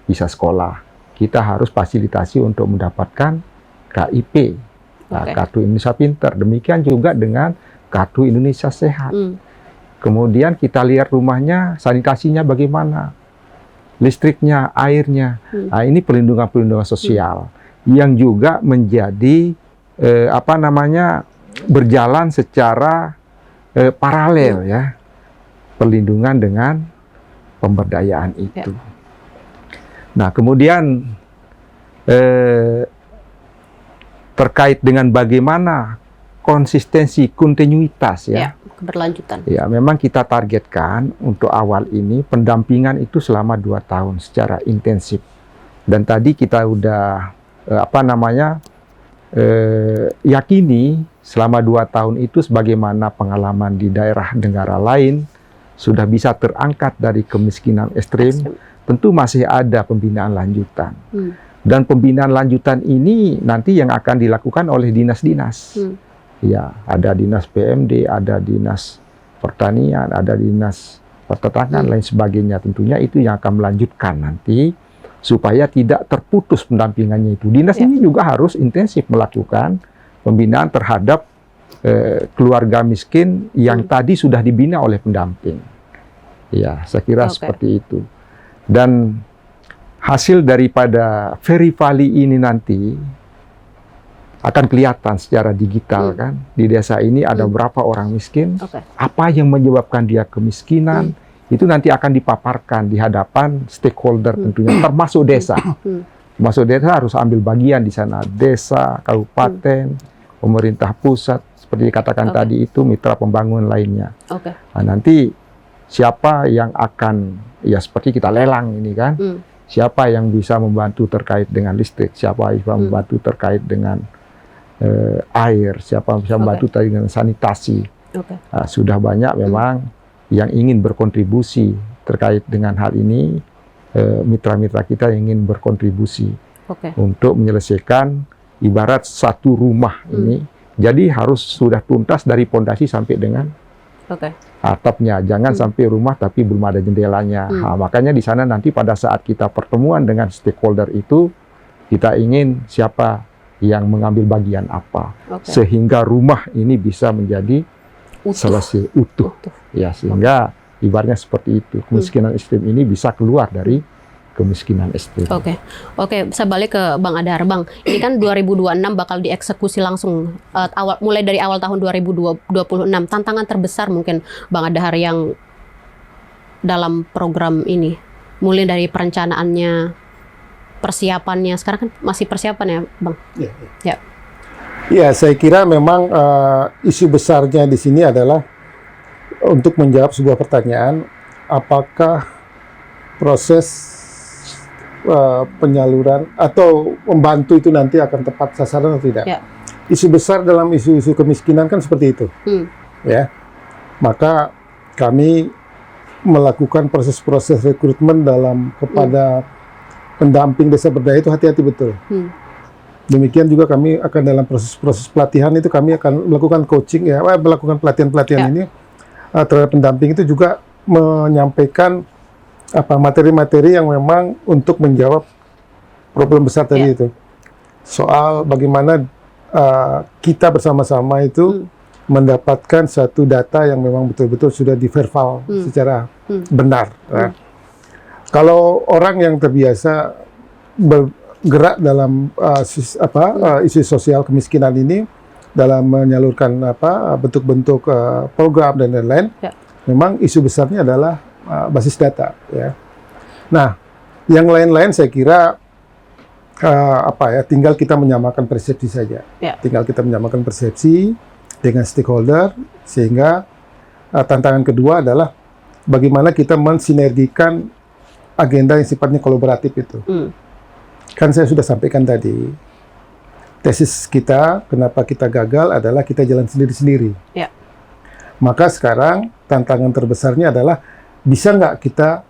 bisa sekolah. Kita harus fasilitasi untuk mendapatkan KIP. Kartu Indonesia Pintar. Demikian juga dengan Kartu Indonesia Sehat. Kemudian kita lihat rumahnya, sanitasinya bagaimana, listriknya, airnya. Nah, ini perlindungan sosial yang juga menjadi berjalan secara paralel ya, perlindungan dengan pemberdayaan itu. Nah, kemudian terkait dengan bagaimana konsistensi, kontinuitas ya, keberlanjutan. Ya, memang kita targetkan untuk awal ini pendampingan itu selama 2 tahun secara intensif. Dan tadi kita udah yakini selama 2 tahun itu sebagaimana pengalaman di daerah negara lain sudah bisa terangkat dari kemiskinan ekstrim, tentu masih ada pembinaan lanjutan. Dan pembinaan lanjutan ini nanti yang akan dilakukan oleh dinas-dinas. Ya, ada dinas PMD, ada dinas pertanian, ada dinas pertetanan, lain sebagainya. Tentunya itu yang akan melanjutkan nanti supaya tidak terputus pendampingannya itu. Dinas ini juga harus intensif melakukan pembinaan terhadap keluarga miskin yang tadi sudah dibina oleh pendamping. Ya, saya kira seperti itu. Dan hasil daripada Verivali ini nanti akan kelihatan secara digital kan. Di desa ini ada berapa orang miskin, apa yang menyebabkan dia kemiskinan, itu nanti akan dipaparkan di hadapan stakeholder tentunya, termasuk desa. Termasuk desa harus ambil bagian di sana, desa, kabupaten, pemerintah pusat, seperti dikatakan tadi itu, mitra pembangunan lainnya. Nah, nanti siapa yang akan, ya seperti kita lelang ini kan, siapa yang bisa membantu terkait dengan listrik, siapa yang bisa membantu terkait dengan air, siapa yang bisa membantu terkait dengan sanitasi. Nah, sudah banyak memang yang ingin berkontribusi terkait dengan hal ini, mitra-mitra kita yang ingin berkontribusi untuk menyelesaikan ibarat satu rumah ini. Jadi harus sudah tuntas dari pondasi sampai dengan atapnya, jangan sampai rumah tapi belum ada jendelanya. Nah, makanya di sana nanti pada saat kita pertemuan dengan stakeholder itu, kita ingin siapa yang mengambil bagian apa, sehingga rumah ini bisa menjadi selesai utuh. Ya, sehingga Ibaratnya seperti itu. Kemiskinan ekstrim ini bisa keluar dari kemiskinan ekstrim. Oke, saya balik ke Bang Adhar. Bang, ini kan 2026 bakal dieksekusi langsung mulai dari awal tahun 2026. Tantangan terbesar mungkin Bang Adhar yang dalam program ini, mulai dari perencanaannya, persiapannya. Sekarang kan masih persiapan ya, Bang? Ya. Ya, saya kira memang isu besarnya di sini adalah untuk menjawab sebuah pertanyaan, apakah proses penyaluran atau membantu itu nanti akan tepat sasaran atau tidak? Ya. Isu besar dalam isu-isu kemiskinan kan seperti itu, ya. Maka kami melakukan proses-proses rekrutmen kepada pendamping desa berdaya itu hati-hati betul. Demikian juga kami akan dalam proses-proses pelatihan itu kami akan melakukan coaching ya, melakukan pelatihan-pelatihan ini terhadap pendamping itu juga menyampaikan materi-materi yang memang untuk menjawab problem besar tadi itu. Soal bagaimana kita bersama-sama itu mendapatkan satu data yang memang betul-betul sudah diverval secara benar. Kalau orang yang terbiasa bergerak dalam isu sosial kemiskinan ini dalam menyalurkan bentuk-bentuk program dan lain-lain, memang isu besarnya adalah basis data, ya. Nah, yang lain-lain saya kira tinggal kita menyamakan persepsi saja. Tinggal kita menyamakan persepsi dengan stakeholder, sehingga tantangan kedua adalah bagaimana kita mensinergikan agenda yang sifatnya kolaboratif itu. Kan saya sudah sampaikan tadi, tesis kita kenapa kita gagal adalah kita jalan sendiri-sendiri. Maka sekarang tantangan terbesarnya adalah bisa nggak kita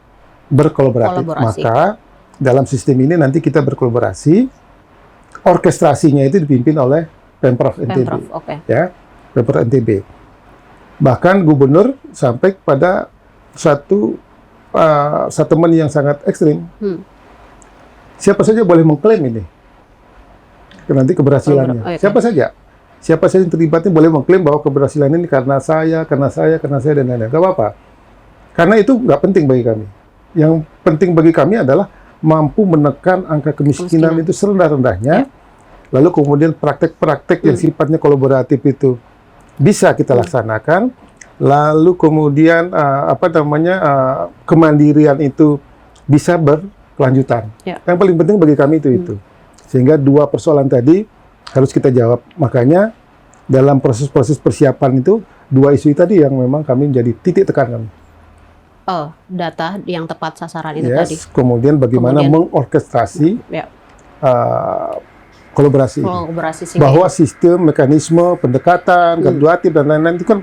berkolaborasi? Maka dalam sistem ini nanti kita berkolaborasi, orkestrasinya itu dipimpin oleh Pemprov NTB, ya, Pemprov NTB. Bahkan gubernur sampai pada satu statement yang sangat ekstrim. Siapa saja boleh mengklaim ini, nanti keberhasilannya. Siapa saja yang terlibatnya boleh mengklaim bahwa keberhasilan ini karena saya, dan lain-lain. Gak apa-apa. Karena itu nggak penting bagi kami. Yang penting bagi kami adalah mampu menekan angka kemiskinan itu serendah-rendahnya, lalu kemudian praktek-praktek yang sifatnya kolaboratif itu bisa kita laksanakan, lalu kemudian kemandirian itu bisa berkelanjutan. Yang paling penting bagi kami itu. Sehingga dua persoalan tadi harus kita jawab. Makanya dalam proses-proses persiapan itu, dua isu tadi yang memang kami menjadi titik tekan kami. Data yang tepat sasaran itu tadi. Kemudian bagaimana mengorkestrasi kolaborasi bahwa sistem, mekanisme, pendekatan, graduatif dan lain-lain itu kan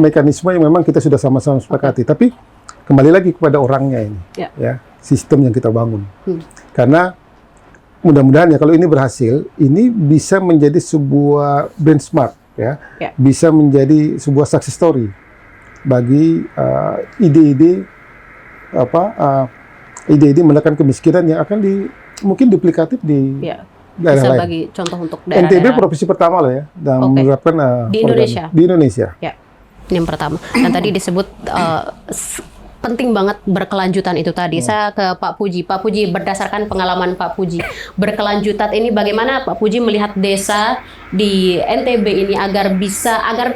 mekanisme yang memang kita sudah sama-sama sepakati. Tapi kembali lagi kepada orangnya ini, ya, sistem yang kita bangun. Karena mudah-mudahan ya kalau ini berhasil, ini bisa menjadi sebuah benchmark, ya, bisa menjadi sebuah success story bagi ide-ide menekan kemiskinan yang akan mungkin duplikatif di daerah bisa lain. bagi contoh untuk daerah-daerah. NTB provinsi pertama loh ya dalam menerapkan di Indonesia. Di Indonesia. Yang pertama. Dan tadi disebut penting banget berkelanjutan itu tadi. Saya ke Pak Puji. Pak Puji, berdasarkan pengalaman Pak Puji, berkelanjutan ini bagaimana Pak Puji melihat desa di NTB ini agar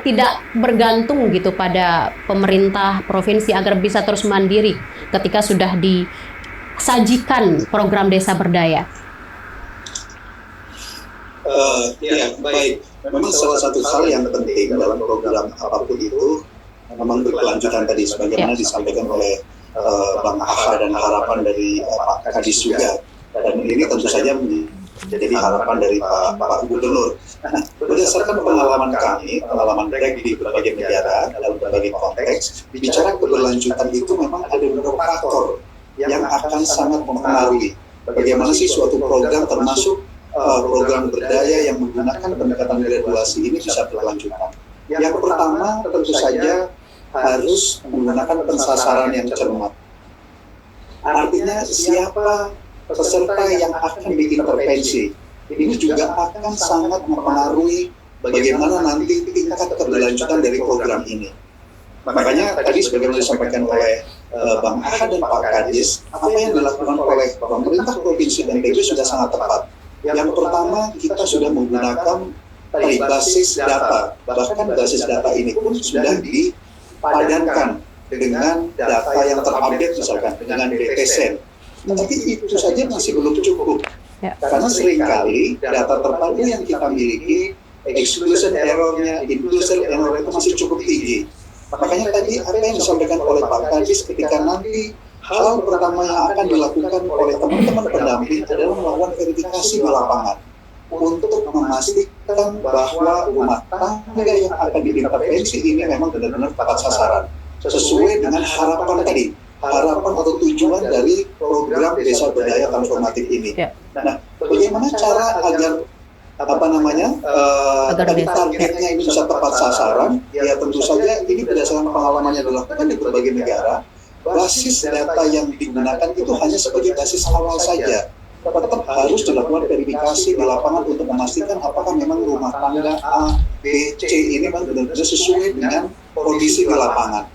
tidak bergantung gitu pada pemerintah provinsi, agar bisa terus mandiri ketika sudah disajikan program desa berdaya? Ya, baik. Memang salah satu hal yang penting dalam program apapun itu memang berkelanjutan tadi, sebagaimana disampaikan oleh Bang Aha dan harapan dari Pak Kadis juga. Dan ini tentu saja menjadi harapan dari Pak Gubernur. Nah, berdasarkan pengalaman kami, pengalaman baik di berbagai negara, dalam berbagai konteks, bicara keberlanjutan itu memang ada beberapa faktor yang akan sangat mempengaruhi bagaimana sih suatu program termasuk program berdaya yang menggunakan pendekatan graduasi ini bisa berkelanjutan. Yang pertama tentu saja harus menggunakan pensasaran yang cermat. Artinya siapa peserta yang akan diintervensi. Ini juga akan sangat mempengaruhi bagaimana nanti tingkat keberlanjutan dari program ini. Makanya tadi sebagaimana disampaikan oleh Bang Aha dan Pak Kadis, apa yang dilakukan oleh pemerintah Provinsi NTB sudah sangat tepat. Yang pertama, kita sudah menggunakan tadi basis data, bahkan basis data ini pun sudah dipadankan dengan data yang terupdate misalkan dengan DTSEN. Tapi itu saja masih belum cukup. Ya. Karena seringkali data terpadu yang kita miliki, exclusion error-nya, inclusion error itu masih cukup tinggi. Makanya tadi apa yang disampaikan oleh Pak Kadis ketika nanti hal pertama yang akan dilakukan oleh teman-teman pendamping adalah melakukan verifikasi di lapangan untuk memastikan bahwa rumah tangga yang akan diintervensi ini memang benar-benar tepat sasaran sesuai dengan harapan tadi, harapan atau tujuan dari program Desa Berdaya Transformatif ini. Ya. Nah, bagaimana cara agar targetnya ini bisa tepat sasaran? Ya tentu saja ini berdasarkan pengalaman yang dilakukan di berbagai negara. Basis data yang digunakan itu hanya sebagai basis awal saja. Tetap harus dilakukan verifikasi di lapangan untuk memastikan apakah memang rumah tangga A, B, C ini memang benar-benar sesuai dengan kondisi di lapangan.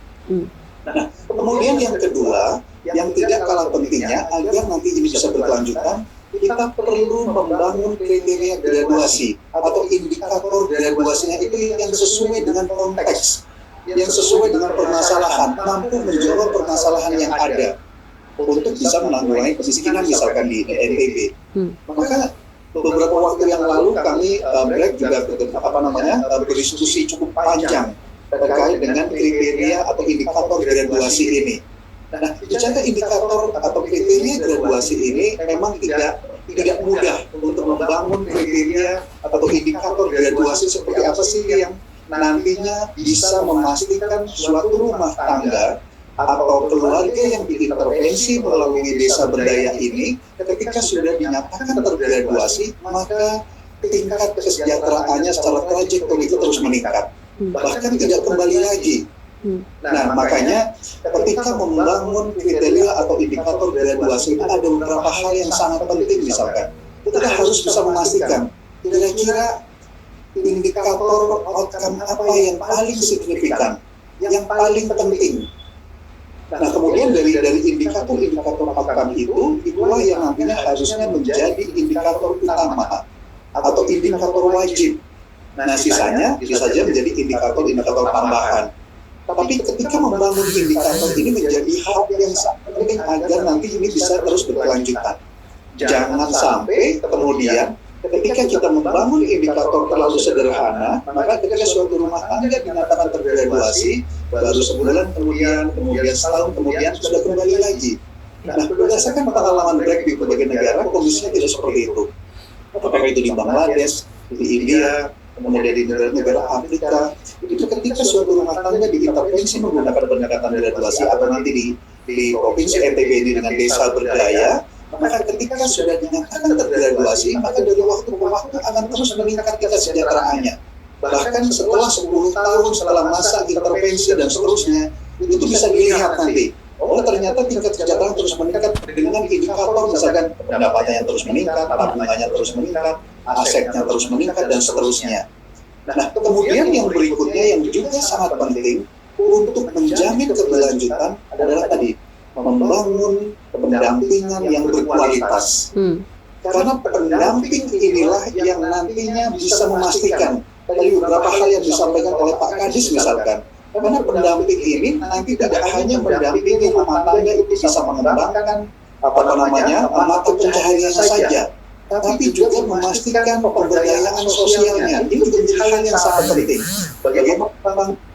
Nah, kemudian yang kedua, yang tidak kalah pentingnya agar nanti ini bisa berkelanjutan, kita perlu membangun kriteria graduasi atau indikator graduasinya itu yang sesuai dengan konteks, yang sesuai dengan permasalahan, mampu menjawab permasalahan yang ada untuk bisa menanggulangi kemiskinan misalkan di NTB. Maka beberapa waktu yang lalu kami juga berdiskusi cukup panjang terkait dengan kriteria atau indikator graduasi ini. Nah, bicara indikator atau kriteria graduasi ini memang tidak mudah untuk membangun kriteria atau indikator graduasi seperti apa sih yang nantinya bisa memastikan suatu rumah tangga atau keluarga yang diintervensi melalui Desa Berdaya ini ketika sudah dinyatakan tergraduasi, maka tingkat kesejahteraannya secara trajektori itu terus meningkat, bahkan tidak kembali lagi. Nah, makanya ketika membangun kriteria atau indikator graduasi itu ada beberapa hal yang sangat penting. Misalkan kita harus bisa memastikan kira-kira indikator outcome apa yang paling signifikan, yang paling penting. Nah, kemudian dari indikator outcome itulah yang nantinya harusnya menjadi indikator utama atau indikator wajib. Nah, sisanya bisa saja menjadi indikator tambahan. Tapi ketika membangun indikator ini menjadi hal yang sangat penting agar nanti ini bisa terus berkelanjutan. Jangan sampai kemudian ketika kita membangun indikator terlalu sederhana, maka ketika suatu rumah tangga dinyatakan tergraduasi, baru sebulan kemudian setahun kemudian sudah kembali lagi. Nah, berdasarkan pengalaman Black di berbagai negara, kondisinya tidak seperti itu. Apakah itu di Bangladesh, di India, kemudian di negara Afrika, itu ketika suatu rumah tangga diintervensi menggunakan pendekatan graduasi atau nanti di Provinsi NTB ini dengan Desa Berdaya, maka ketika sudah dinyatakan tergraduasi, maka dari waktu ke waktu akan terus meningkat kesejahteraannya. Bahkan setelah 10 tahun setelah masa intervensi dan seterusnya, itu bisa dilihat nanti. Oh, ternyata tingkat kesejahteraan terus meningkat dengan indikator misalkan pendapatannya terus meningkat, tabungannya terus meningkat, asetnya terus meningkat, dan seterusnya. Nah, kemudian yang berikutnya yang juga sangat penting untuk menjamin keberlanjutan adalah tadi membangun pendampingan yang berkualitas. Karena pendamping inilah yang nantinya bisa memastikan tadi beberapa hal yang disampaikan oleh Pak Kadis misalkan. Karena pendamping ini nanti tidak hanya mendampingi rumah tangga itu bisa mengembangkan mata pencahariannya saja, tapi juga memastikan pemberdayaan sosialnya. Ini juga menjadi hal yang sangat penting. Bagaimana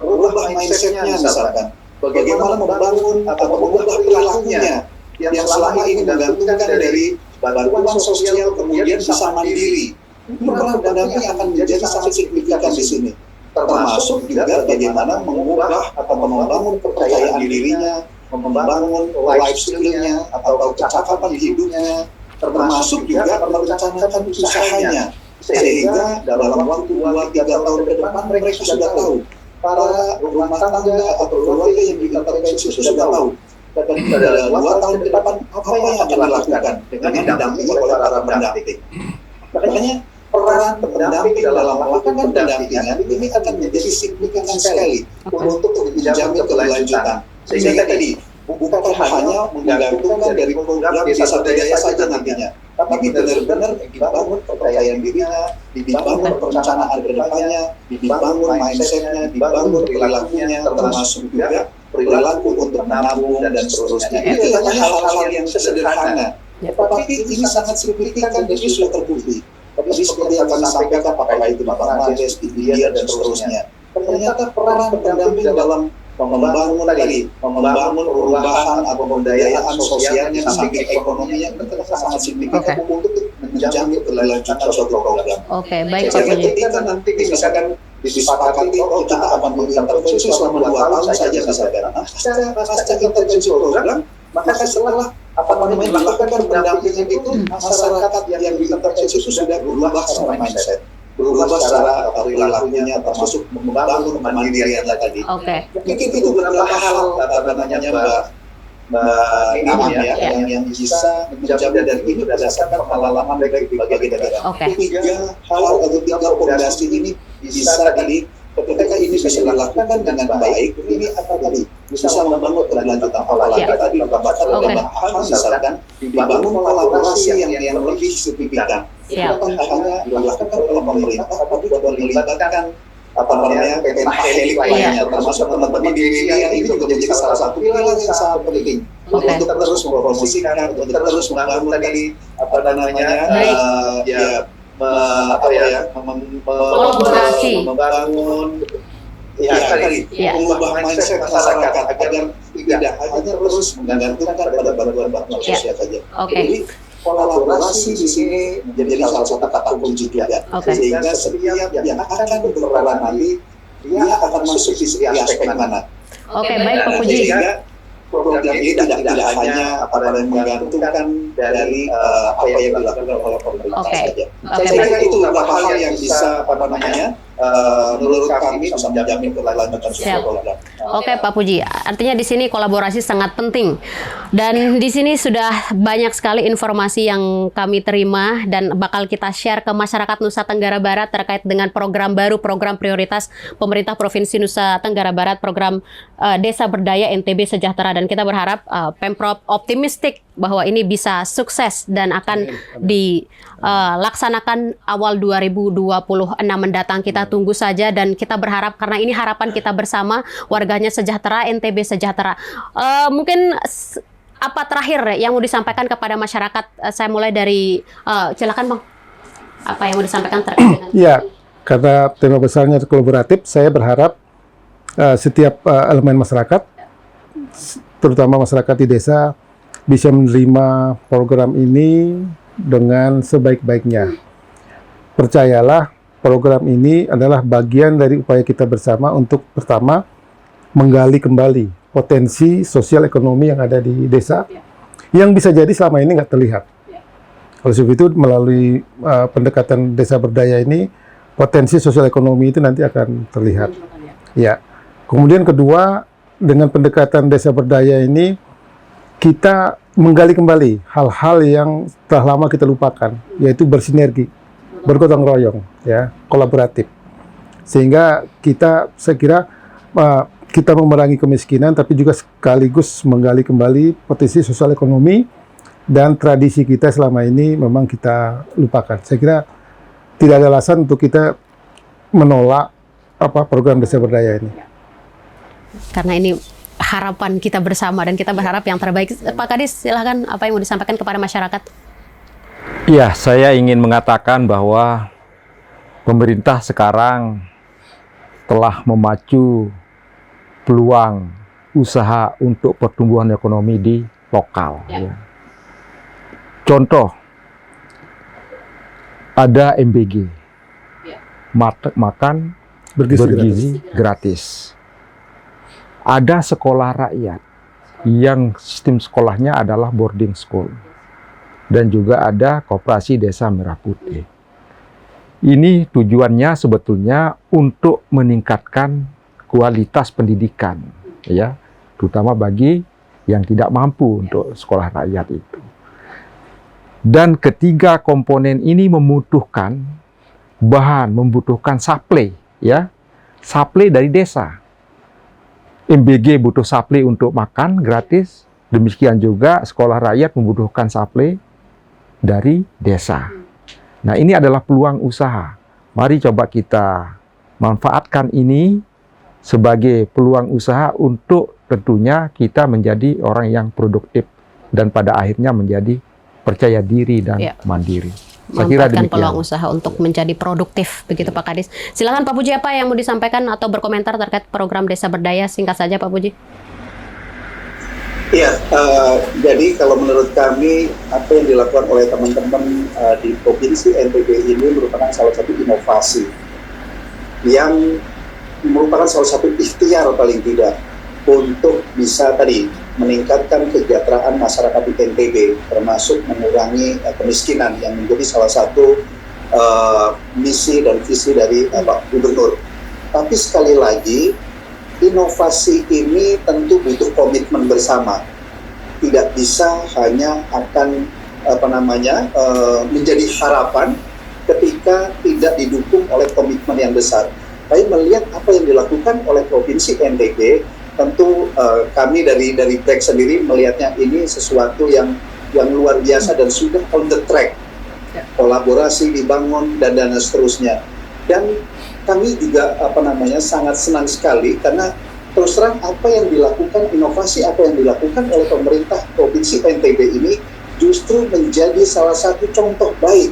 mengubah mindset-nya misalkan, bagaimana membangun atau mengubah perilakunya yang selama ini menggantungkan dari bantuan sosial kemudian bisa mandiri. Peran pendamping akan menjadi sangat signifikan di sini. Termasuk juga bagaimana mengubah atau membangun kepercayaan dirinya, membangun life skill-nya atau kecakapan hidupnya, termasuk juga merencanakan usahanya, sehingga dalam waktu 2-3 tahun ke depan mereka sudah tahu, para rumah tangga atau keluarga yang diintervensi sudah tahu, dan pada 2 tahun ke depan apa yang akan dilakukan dengan didampingi oleh para pendamping. Makanya peran pendamping dalam melakukan pendampingan ini akan menjadi signifikan sekali untuk menjamin keberlanjutan. Sehingga tadi bukan hanya menggantungkan dari program desa berdaya saja nantinya, tapi benar-benar dibangun kepercayaan dirinya, dibangun perencanaan kedepannya, dibangun mindsetnya, dibangun perilakunya, termasuk juga perilaku untuk menabung dan seterusnya. Itu hanya hal-hal yang sederhana, tetapi ini sangat signifikan dan ini sudah terbukti. Tapi seperti yang kami sampaikan, apakah itu Bangladesh, India dan seterusnya, ternyata peran pendamping dalam membangun perubahan atau pemberdayaan sosialnya sampai ekonominya itu ternyata sangat signifikan untuk menjamin keberlanjutan suatu program. Oke, baik Pak Jadi Puji. ketika nanti misalkan disepakati, oh kita akan mengintervensi selama 2 tahun saja misalkan. Nah, pasca intervensi program, maka setelah melakukan pendampingan itu masyarakat yang diintervensi itu sudah berubah secara mindset, berubah secara perilakunya, termasuk membangun kemandirian tadi. Oke. Mungkin itu beberapa hal Mbak Imam ya, yang bisa menjamin dan ini berdasarkan pengalaman dari berbagai negara. Oke. 3 hal atau 3 fondasi ini bisa ketika ini bisa dilakukan dengan baik, ini akan tadi bisa membangun keberlanjutan apalagi tadi tambahkan dalam hal misalkan dibangun kolaborasi yang lebih signifikan. Bukan hanya dilakukan oleh pemerintah, tapi juga melibatkan PT lainnya, termasuk teman-teman di media ini juga menjadi salah satu pilar yang sangat penting untuk terus mempromosikan, untuk terus membangun tadi Kolaborasi. membangun mengubah mindset masyarakat agar tidak hanya terus menggantungkan pada bantuan sosial saja. Jadi kolaborasi di sini menjadi salah satu kata kunci juga. Sehingga setiap yang akan berperan nanti dia akan masuk di aspek mana. Oke, baik Pak Puji. Sehingga program ini tidak hanya menggantungkan dari apa yang dilakukan oleh pemerintah saja. Saya kira itu beberapa hal yang bisa menurut kami bisa menjamin keberlanjutan suatu program. Oke Pak Puji, artinya di sini kolaborasi sangat penting. Dan di sini sudah banyak sekali informasi yang kami terima dan bakal kita share ke masyarakat Nusa Tenggara Barat terkait dengan program baru, program prioritas pemerintah Provinsi Nusa Tenggara Barat, program Desa Berdaya NTB Sejahtera. Dan kita berharap Pemprov optimistik bahwa ini bisa sukses dan akan dilaksanakan awal 2026 mendatang. Kita tunggu saja dan kita berharap karena ini harapan kita bersama, warganya sejahtera, NTB sejahtera. Mungkin apa terakhir yang mau disampaikan kepada masyarakat? Saya mulai dari silakan Bang. Apa yang mau disampaikan terkait dengan? Ya, karena tema besarnya kolaboratif, saya berharap setiap elemen masyarakat, terutama masyarakat di desa, bisa menerima program ini dengan sebaik-baiknya. Percayalah, program ini adalah bagian dari upaya kita bersama untuk pertama menggali kembali potensi sosial ekonomi yang ada di desa yang bisa jadi selama ini nggak terlihat. Oleh sebab itu melalui pendekatan desa berdaya ini potensi sosial ekonomi itu nanti akan terlihat. Ya. Kemudian kedua, dengan pendekatan desa berdaya ini kita menggali kembali hal-hal yang telah lama kita lupakan, yaitu bersinergi, bergotong royong, ya, kolaboratif. Sehingga saya kira kita memerangi kemiskinan, tapi juga sekaligus menggali kembali potensi sosial ekonomi dan tradisi kita selama ini memang kita lupakan. Saya kira tidak ada alasan untuk kita menolak program desa berdaya ini. Karena ini harapan kita bersama dan kita berharap yang terbaik. Pak Kadis, silahkan apa yang mau disampaikan kepada masyarakat? Ya, saya ingin mengatakan bahwa pemerintah sekarang telah memacu peluang usaha untuk pertumbuhan ekonomi di lokal. Ya. Contoh, ada MBG, makan bergizi gratis. Ada sekolah rakyat yang sistem sekolahnya adalah boarding school. Dan juga ada koperasi desa Merah Putih. Ini tujuannya sebetulnya untuk meningkatkan kualitas pendidikan, ya, terutama bagi yang tidak mampu untuk sekolah rakyat itu. Dan ketiga komponen ini membutuhkan bahan, membutuhkan supply, ya, supply dari desa. MBG butuh supply untuk makan gratis, demikian juga sekolah rakyat membutuhkan supply dari desa. Nah, ini adalah peluang usaha. Mari coba kita manfaatkan ini sebagai peluang usaha untuk tentunya kita menjadi orang yang produktif dan pada akhirnya menjadi percaya diri dan mandiri. Saya kira Memanfaatkan demikian. peluang usaha untuk menjadi produktif, begitu Pak Kadis. Silakan Pak Puji, apa yang mau disampaikan atau berkomentar terkait program Desa Berdaya? Singkat saja Pak Puji. Iya, jadi kalau menurut kami apa yang dilakukan oleh teman-teman di Provinsi NTB ini merupakan salah satu inovasi yang merupakan salah satu ikhtiar paling tidak untuk bisa tadi meningkatkan kesejahteraan masyarakat di NTB, termasuk mengurangi kemiskinan yang menjadi salah satu misi dan visi dari Pak Gubernur. Tapi sekali lagi, inovasi ini tentu butuh komitmen bersama. Tidak bisa hanya akan menjadi harapan ketika tidak didukung oleh komitmen yang besar. Tapi melihat apa yang dilakukan oleh Provinsi NTB, tentu kami dari BREK sendiri melihatnya ini sesuatu yang luar biasa dan sudah on the track. Kolaborasi dibangun dan seterusnya. Dan kami juga sangat senang sekali karena terus terang apa yang dilakukan, inovasi apa yang dilakukan oleh pemerintah Provinsi NTB ini justru menjadi salah satu contoh baik.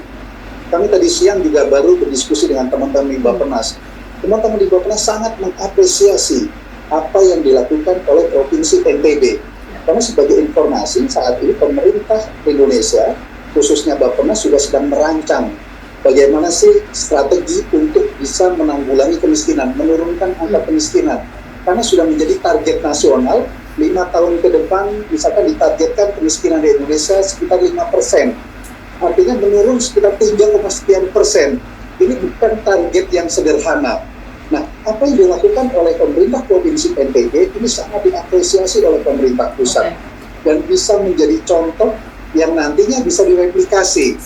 Kami tadi siang juga baru berdiskusi dengan teman-teman di Bappenas. Teman-teman di Bappenas sangat mengapresiasi apa yang dilakukan oleh Provinsi NTB. Karena sebagai informasi, saat ini pemerintah Indonesia, khususnya Bappenas, sudah sedang merancang bagaimana sih strategi untuk bisa menanggulangi kemiskinan, menurunkan angka kemiskinan. Karena sudah menjadi target nasional, 5 tahun ke depan, misalkan ditargetkan kemiskinan di Indonesia sekitar 5%. Artinya menurun sekitar 3,sekian%. Ini bukan target yang sederhana. Nah, apa yang dilakukan oleh pemerintah Provinsi NTB ini sangat diapresiasi oleh pemerintah pusat dan bisa menjadi contoh yang nantinya bisa direplikasi.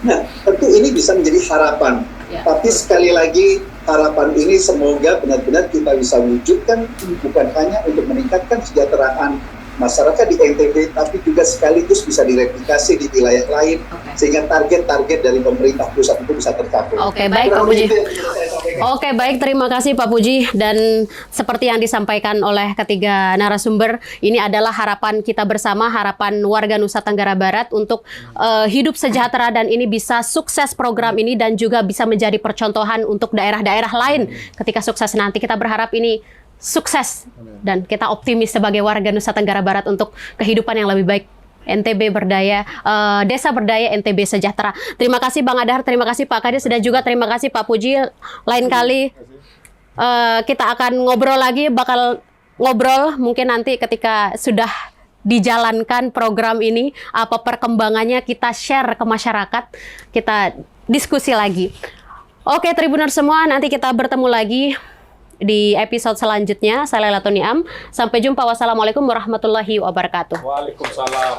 Nah, tentu ini bisa menjadi harapan. Tapi sekali lagi, harapan ini semoga benar-benar kita bisa wujudkan bukan hanya untuk meningkatkan kesejahteraan masyarakat di NTB, tapi juga sekaligus bisa direplikasi di wilayah lain sehingga target-target dari pemerintah pusat itu bisa tercapai. Oke, baik Pak Puji. Oke, baik, terima kasih Pak Puji. Dan seperti yang disampaikan oleh ketiga narasumber, ini adalah harapan kita bersama, harapan warga Nusa Tenggara Barat untuk hidup sejahtera dan ini bisa sukses program ini dan juga bisa menjadi percontohan untuk daerah-daerah lain ketika sukses nanti. Kita berharap ini sukses dan kita optimis sebagai warga Nusa Tenggara Barat untuk kehidupan yang lebih baik. NTB Berdaya, Desa Berdaya NTB Sejahtera. Terima kasih Bang Adhar, terima kasih Pak Kadis, dan juga terima kasih Pak Puji. Lain kali kita akan ngobrol lagi, bakal ngobrol mungkin nanti ketika sudah dijalankan program ini, apa perkembangannya kita share ke masyarakat, kita diskusi lagi. Oke Tribuners semua, nanti kita bertemu lagi di episode selanjutnya. Saya Lailatun Niam. Sampai jumpa. Wassalamualaikum warahmatullahi wabarakatuh. Waalaikumsalam.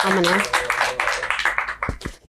Aman ya.